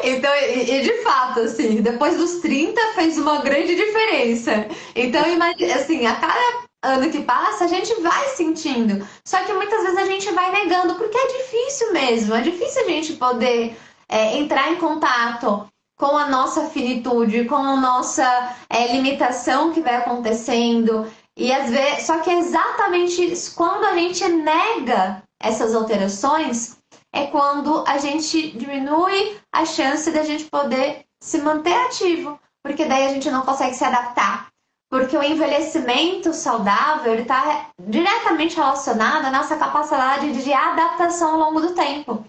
Então, e de fato, assim, depois dos 30 fez uma grande diferença. Então, imagina, assim, a cada ano que passa, a gente vai sentindo. Só que muitas vezes a gente vai negando, porque é difícil mesmo. É difícil a gente poder entrar em contato com a nossa finitude, com a nossa limitação que vai acontecendo. E às vezes, só que é exatamente isso, quando a gente nega essas alterações, é quando a gente diminui a chance da gente poder se manter ativo, porque daí a gente não consegue se adaptar. Porque o envelhecimento saudável está diretamente relacionado à nossa capacidade de adaptação ao longo do tempo.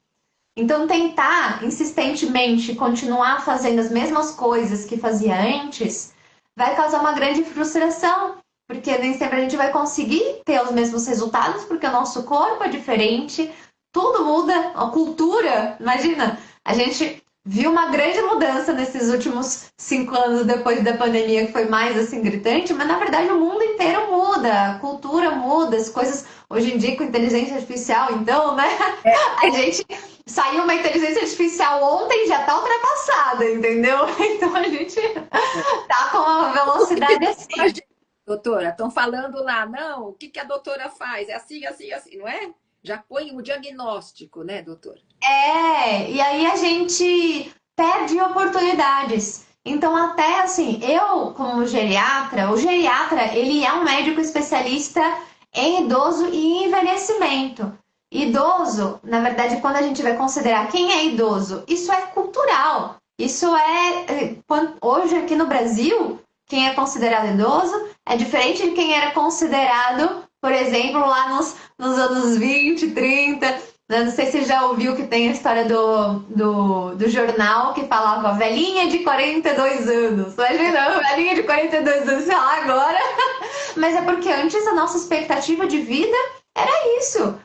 Então, tentar insistentemente continuar fazendo as mesmas coisas que fazia antes vai causar uma grande frustração, porque nem sempre a gente vai conseguir ter os mesmos resultados, porque o nosso corpo é diferente, tudo muda, a cultura, imagina, a gente viu uma grande mudança nesses últimos 5 anos depois da pandemia, que foi mais assim gritante, mas na verdade o mundo inteiro muda, a cultura muda, as coisas, hoje em dia com inteligência artificial, então, né, a gente saiu uma inteligência artificial ontem, já tá ultrapassada, entendeu? Então a gente tá com uma velocidade assim. Doutora, estão falando lá, não, o que a doutora faz? É assim, assim, assim, não é? Já põe o diagnóstico, né, doutor? E aí a gente perde oportunidades. Então, até assim, eu, como geriatra, o geriatra, ele é um médico especialista em idoso e envelhecimento. Idoso, na verdade, quando a gente vai considerar quem é idoso, isso é cultural. Isso hoje aqui no Brasil, quem é considerado idoso é diferente de quem era considerado, por exemplo, lá nos anos 20, 30. Não sei se você já ouviu que tem a história do jornal que falava velhinha de 42 anos. Imagina, velhinha de 42 anos, sei lá, agora. Mas é porque antes a nossa expectativa de vida era isso.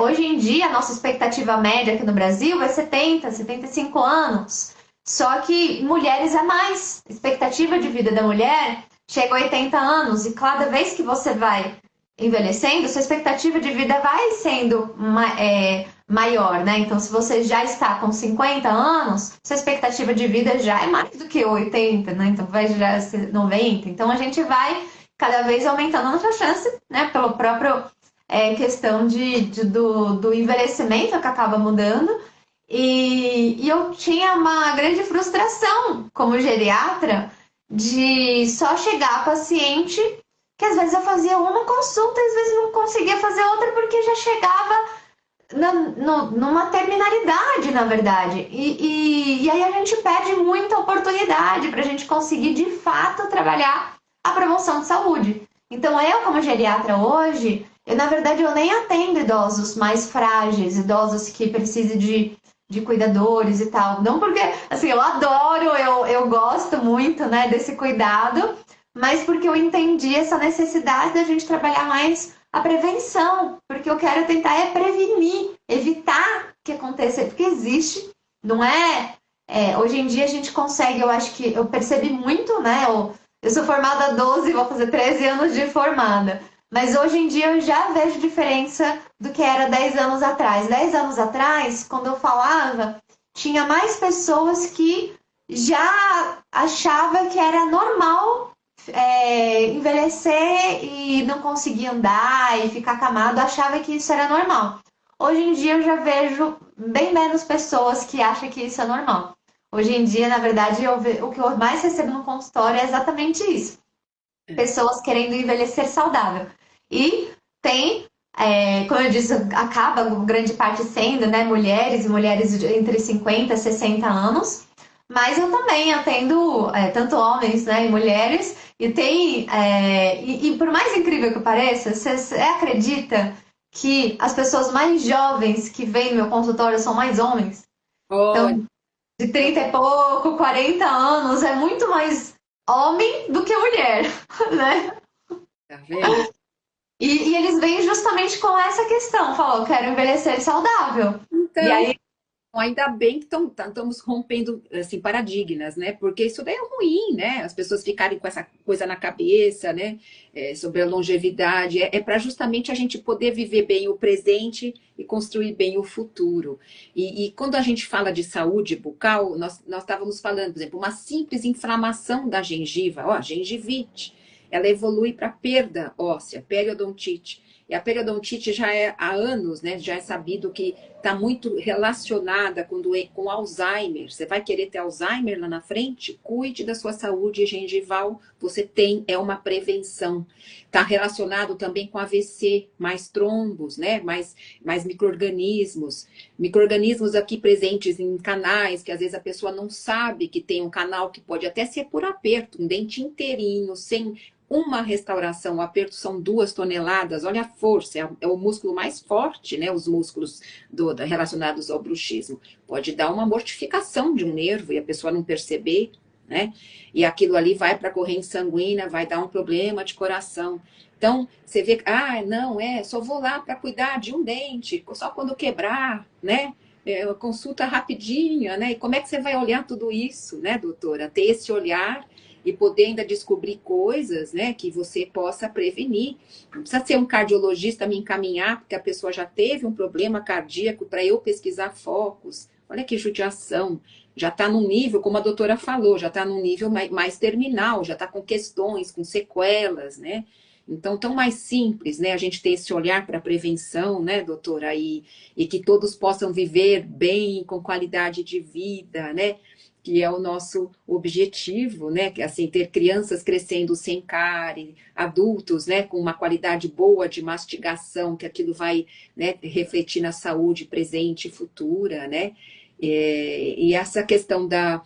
Hoje em dia, a nossa expectativa média aqui no Brasil é 70, 75 anos. Só que mulheres é mais. A expectativa de vida da mulher chega a 80 anos. E cada vez que você vai envelhecendo, sua expectativa de vida vai sendo maior, né? Então, se você já está com 50 anos, sua expectativa de vida já é mais do que 80, né? Então, vai já ser 90. Então, a gente vai cada vez aumentando a nossa chance, né? Pelo próprio questão do envelhecimento que acaba mudando. E eu tinha uma grande frustração como geriatra de só chegar a paciente que às vezes eu fazia uma consulta e às vezes não conseguia fazer outra porque já chegava numa terminalidade, na verdade. E aí a gente perde muita oportunidade para a gente conseguir, de fato, trabalhar a promoção de saúde. Então, eu, como geriatra hoje, na verdade, eu nem atendo idosos mais frágeis, idosos que precisam de cuidadores e tal. Não porque, assim, eu adoro, eu gosto muito, né, desse cuidado, mas porque eu entendi essa necessidade da gente trabalhar mais a prevenção, porque eu quero tentar prevenir, evitar que aconteça, porque existe, não é? Hoje em dia a gente consegue, eu acho que eu percebi muito, né? Eu sou formada há 12, vou fazer 13 anos de formada, mas hoje em dia eu já vejo diferença do que era 10 anos atrás. 10 anos atrás, quando eu falava, tinha mais pessoas que já achavam que era normal envelhecer e não conseguir andar e ficar acamado, achava que isso era normal. Hoje em dia eu já vejo bem menos pessoas que acham que isso é normal. Hoje em dia, na verdade, o que eu mais recebo no consultório é exatamente isso. Pessoas querendo envelhecer saudável. E tem, como eu disse, acaba grande parte sendo, né, mulheres entre 50 e 60 anos. Mas eu também atendo tanto homens, né, e mulheres, e tem. E por mais incrível que pareça, você acredita que as pessoas mais jovens que vêm no meu consultório são mais homens? Olha, Então, de 30 e pouco, 40 anos, é muito mais homem do que mulher, né? tá vendo? E eles vêm justamente com essa questão, falam, eu quero envelhecer saudável. E Então, aí ainda bem que estamos rompendo assim, paradigmas, né? Porque isso daí é ruim, né? As pessoas ficarem com essa coisa na cabeça, né? Sobre a longevidade. É para justamente a gente poder viver bem o presente e construir bem o futuro. E quando a gente fala de saúde bucal, nós estávamos falando, por exemplo, uma simples inflamação da gengiva, ó, gengivite, ela evolui para perda óssea, periodontite. E a periodontite já é há anos, né? Já é sabido que está muito relacionada com Alzheimer. Você vai querer ter Alzheimer lá na frente? Cuide da sua saúde gengival. Você tem, é uma prevenção. Está relacionado também com AVC, mais trombos, né? Mais micro-organismos. Micro-organismos aqui presentes em canais, que às vezes a pessoa não sabe que tem um canal que pode até ser por aperto, um dente inteirinho, sem uma restauração, o aperto são 2 toneladas, olha a força, é o músculo mais forte, né? Os músculos relacionados ao bruxismo. Pode dar uma mortificação de um nervo e a pessoa não perceber, né? E aquilo ali vai para a corrente sanguínea, vai dar um problema de coração. Então, você vê, não, só vou lá para cuidar de um dente, só quando quebrar, né? Consulta rapidinha, né? E como é que você vai olhar tudo isso, né, doutora? Ter esse olhar e poder ainda descobrir coisas, né, que você possa prevenir. Não precisa ser um cardiologista me encaminhar, porque a pessoa já teve um problema cardíaco para eu pesquisar focos. Olha que judiação. Já está num nível, como a doutora falou, já está num nível mais terminal, já está com questões, com sequelas, né? Então, tão mais simples, né? A gente ter esse olhar para a prevenção, né, doutora? E que todos possam viver bem, com qualidade de vida, né? Que é o nosso objetivo, né? Que, assim, ter crianças crescendo sem cárie, adultos, né? Com uma qualidade boa de mastigação, que aquilo vai, né, refletir na saúde presente e futura, né? E essa questão da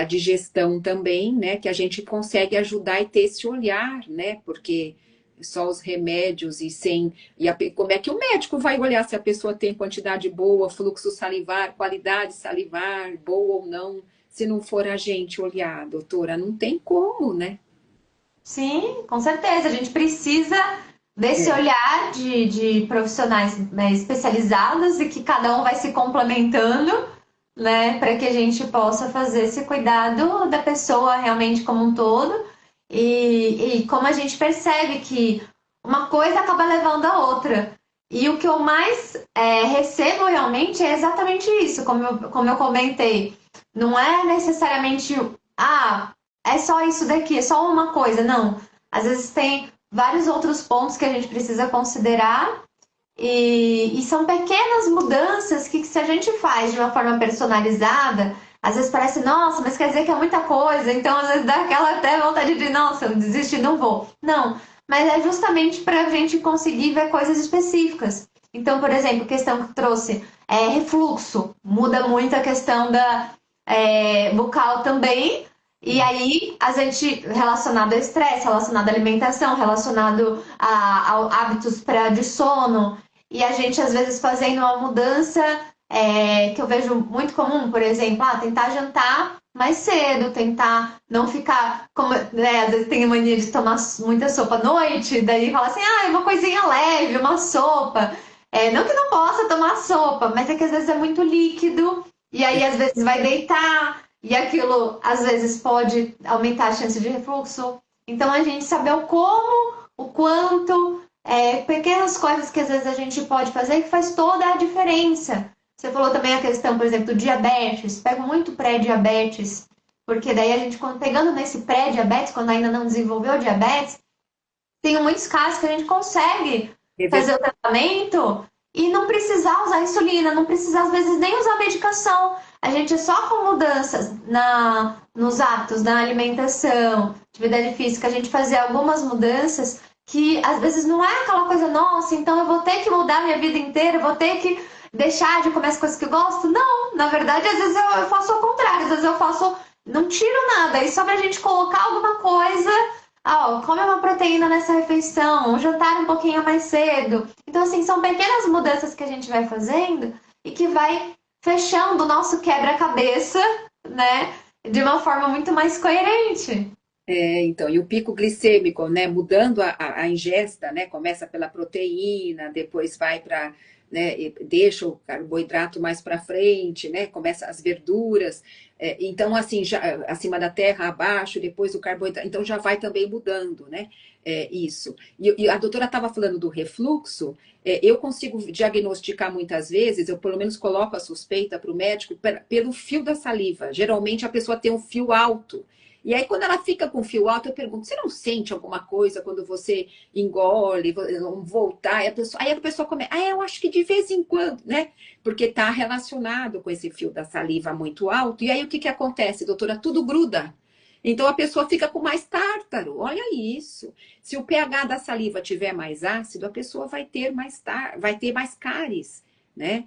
digestão também, né? Que a gente consegue ajudar e ter esse olhar, né? Porque só os remédios e sem. Como é que o médico vai olhar se a pessoa tem quantidade boa, fluxo salivar, qualidade salivar, boa ou não, se não for a gente olhar, doutora? Não tem como, né? Sim, com certeza. A gente precisa desse É, olhar de profissionais, né, especializados e que cada um vai se complementando, né, para que a gente possa fazer esse cuidado da pessoa realmente como um todo. E como a gente percebe que uma coisa acaba levando a outra. E o que eu mais recebo realmente é exatamente isso, como eu comentei. Não é necessariamente, ah, é só isso daqui, é só uma coisa. Não. Às vezes tem vários outros pontos que a gente precisa considerar e são pequenas mudanças que se a gente faz de uma forma personalizada, às vezes parece, nossa, mas quer dizer que é muita coisa, então às vezes dá aquela até vontade de, nossa, eu desisti, não vou. Não, mas é justamente para a gente conseguir ver coisas específicas. Então, por exemplo, questão que trouxe refluxo, muda muito a questão da bucal também, e aí, a gente, relacionado ao estresse, relacionado à alimentação, relacionado a hábitos de sono, e a gente, às vezes, fazendo uma mudança que eu vejo muito comum, por exemplo, tentar jantar mais cedo, tentar não ficar, como, né, às vezes tem a mania de tomar muita sopa à noite, daí fala assim, é uma coisinha leve, uma sopa. Não que não possa tomar sopa, mas é que às vezes é muito líquido, e aí às vezes vai deitar, e aquilo às vezes pode aumentar a chance de refluxo. Então a gente saber o como, o quanto, pequenas coisas que às vezes a gente pode fazer que faz toda a diferença. Você falou também a questão, por exemplo, do diabetes. Pego muito pré-diabetes, porque daí a gente, pegando nesse pré-diabetes, quando ainda não desenvolveu diabetes, tem muitos casos que a gente consegue fazer o tratamento e não precisar usar insulina, não precisar, às vezes, nem usar medicação. A gente só com mudanças nos hábitos, na alimentação, atividade física, a gente fazer algumas mudanças que, às vezes, não é aquela coisa, nossa, então eu vou ter que mudar minha vida inteira, eu vou ter que deixar de comer as coisas que eu gosto. Não, na verdade, às vezes eu faço ao contrário, às vezes eu faço, não tiro nada, e só pra gente colocar alguma coisa, come uma proteína nessa refeição, um jantar um pouquinho mais cedo. Então, assim, são pequenas mudanças que a gente vai fazendo e que vai fechando o nosso quebra-cabeça, né, de uma forma muito mais coerente. Então, e o pico glicêmico, né, mudando a ingesta, né, começa pela proteína, depois vai para, né, deixa o carboidrato mais para frente, né, começa as verduras, então, assim, já, acima da terra, abaixo, depois o carboidrato, então já vai também mudando, né, isso. E a doutora estava falando do refluxo, eu consigo diagnosticar muitas vezes, eu pelo menos coloco a suspeita para o médico pelo fio da saliva, geralmente a pessoa tem um fio alto, e aí, quando ela fica com o fio alto, eu pergunto: você não sente alguma coisa quando você engole, voltar? Aí a pessoa começa: eu acho que de vez em quando, né? Porque está relacionado com esse fio da saliva muito alto. E aí, o que acontece, doutora? Tudo gruda. Então, a pessoa fica com mais tártaro. Olha isso. Se o pH da saliva tiver mais ácido, a pessoa vai ter mais cáries, né?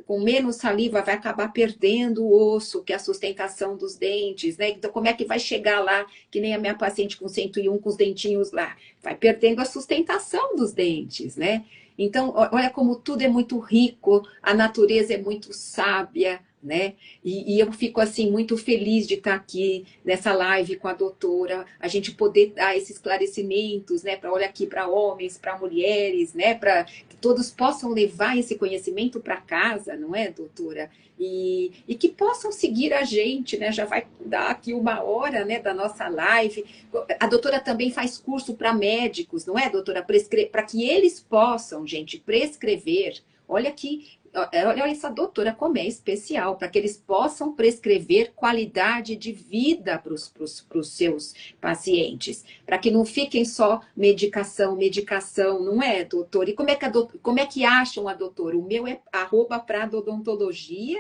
Com menos saliva vai acabar perdendo o osso, que é a sustentação dos dentes, né? Então, como é que vai chegar lá, que nem a minha paciente com 101 com os dentinhos lá? Vai perdendo a sustentação dos dentes, né? Então, olha como tudo é muito rico, a natureza é muito sábia, né? E eu fico, assim, muito feliz de estar aqui nessa live com a doutora, a gente poder dar esses esclarecimentos, né? Para olhar aqui para homens, para mulheres, né? Para que todos possam levar esse conhecimento para casa, não é, doutora? E que possam seguir a gente, né? Já vai dar aqui 1 hora, né, da nossa live. A doutora também faz curso para médicos, não é, doutora? Para que eles possam, gente, prescrever. Olha olha essa doutora como é especial, para que eles possam prescrever qualidade de vida para os seus pacientes, para que não fiquem só medicação, medicação, não é, doutor? E como é que acham a doutora? O meu é @pradodontologia,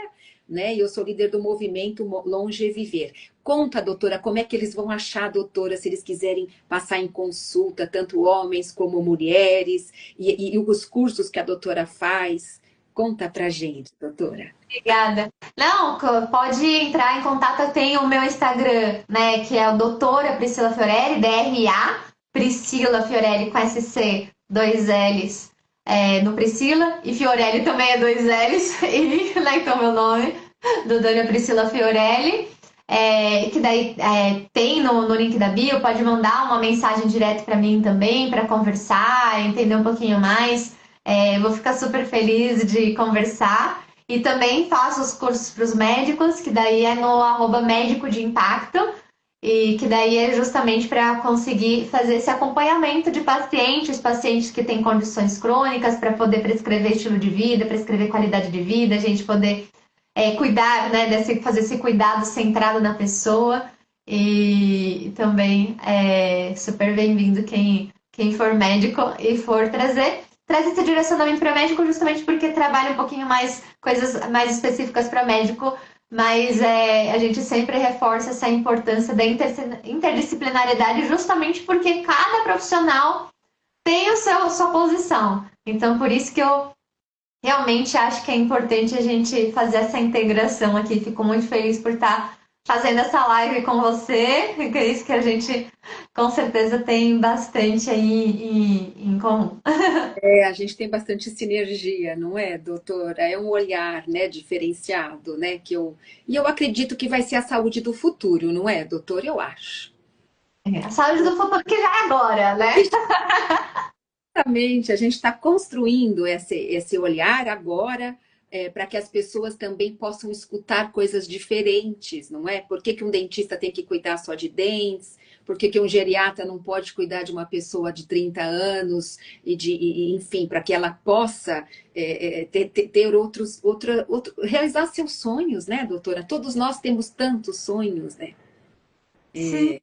né? E eu sou líder do movimento Longeviver. Conta, doutora, como é que eles vão achar a doutora se eles quiserem passar em consulta, tanto homens como mulheres, e os cursos que a doutora faz. Conta pra gente, doutora. Obrigada. Não, pode entrar em contato. Eu tenho o meu Instagram, né? Que é o doutora Priscila Fiorelli, DRA, Priscila Fiorelli com SC, dois L's no Priscila, e Fiorelli também é dois L's, e, né, então meu nome, doutora Priscila Fiorelli. Que daí tem no link da bio, pode mandar uma mensagem direto para mim também, para conversar, entender um pouquinho mais. Vou ficar super feliz de conversar. E também faço os cursos para os médicos, que daí é no @médico de impacto, e que daí é justamente para conseguir fazer esse acompanhamento de pacientes que têm condições crônicas, para poder prescrever estilo de vida, prescrever qualidade de vida, a gente poder cuidar, né, fazer esse cuidado centrado na pessoa. E também é super bem-vindo quem for médico e for trazer esse direcionamento para médico, justamente porque trabalha um pouquinho mais coisas mais específicas para médico, mas a gente sempre reforça essa importância da interdisciplinariedade, justamente porque cada profissional tem sua posição. Então, por isso que eu realmente acho que é importante a gente fazer essa integração aqui. Fico muito feliz por estar fazendo essa live com você, que é isso que a gente com certeza tem bastante aí em comum. A gente tem bastante sinergia, não é, doutora? É um olhar, né, diferenciado, né, e eu acredito que vai ser a saúde do futuro, não é, doutor? Eu acho. A saúde do futuro que já é agora, né? Exatamente, a gente está construindo esse olhar agora, para que as pessoas também possam escutar coisas diferentes, não é? Por que que um dentista tem que cuidar só de dentes? Por que que um geriatra não pode cuidar de uma pessoa de 30 anos? Enfim, para que ela possa ter realizar seus sonhos, né, doutora? Todos nós temos tantos sonhos, né? Sim.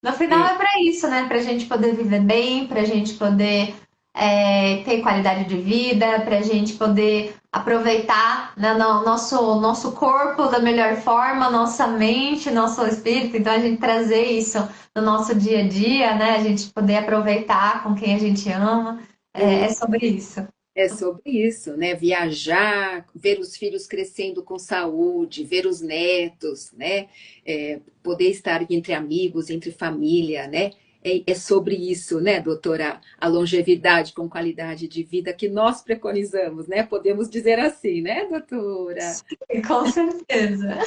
No final É, é para isso, né? Para a gente poder viver bem, para a gente poder ter qualidade de vida, para a gente poder aproveitar, né, nosso corpo da melhor forma, nossa mente, nosso espírito. Então, a gente trazer isso no nosso dia a dia, né? A gente poder aproveitar com quem a gente ama. É sobre isso. É sobre isso, né? Viajar, ver os filhos crescendo com saúde, ver os netos, né? Poder estar entre amigos, entre família, né? É sobre isso, né, doutora? A longevidade com qualidade de vida que nós preconizamos, né? Podemos dizer assim, né, doutora? Com certeza.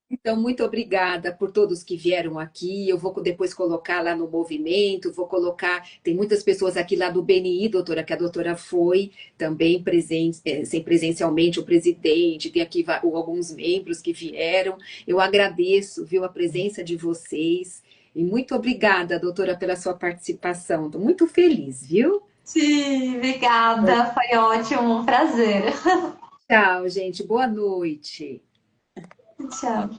Então, muito obrigada por todos que vieram aqui. Eu vou depois colocar lá no movimento, vou colocar. Tem muitas pessoas aqui lá do BNI, doutora, que a doutora foi também sem presencialmente o presidente, tem aqui alguns membros que vieram. Eu agradeço, viu, a presença de vocês. E muito obrigada, doutora, pela sua participação. Estou muito feliz, viu? Sim, obrigada. Foi ótimo, um prazer. Tchau, gente. Boa noite. Tchau.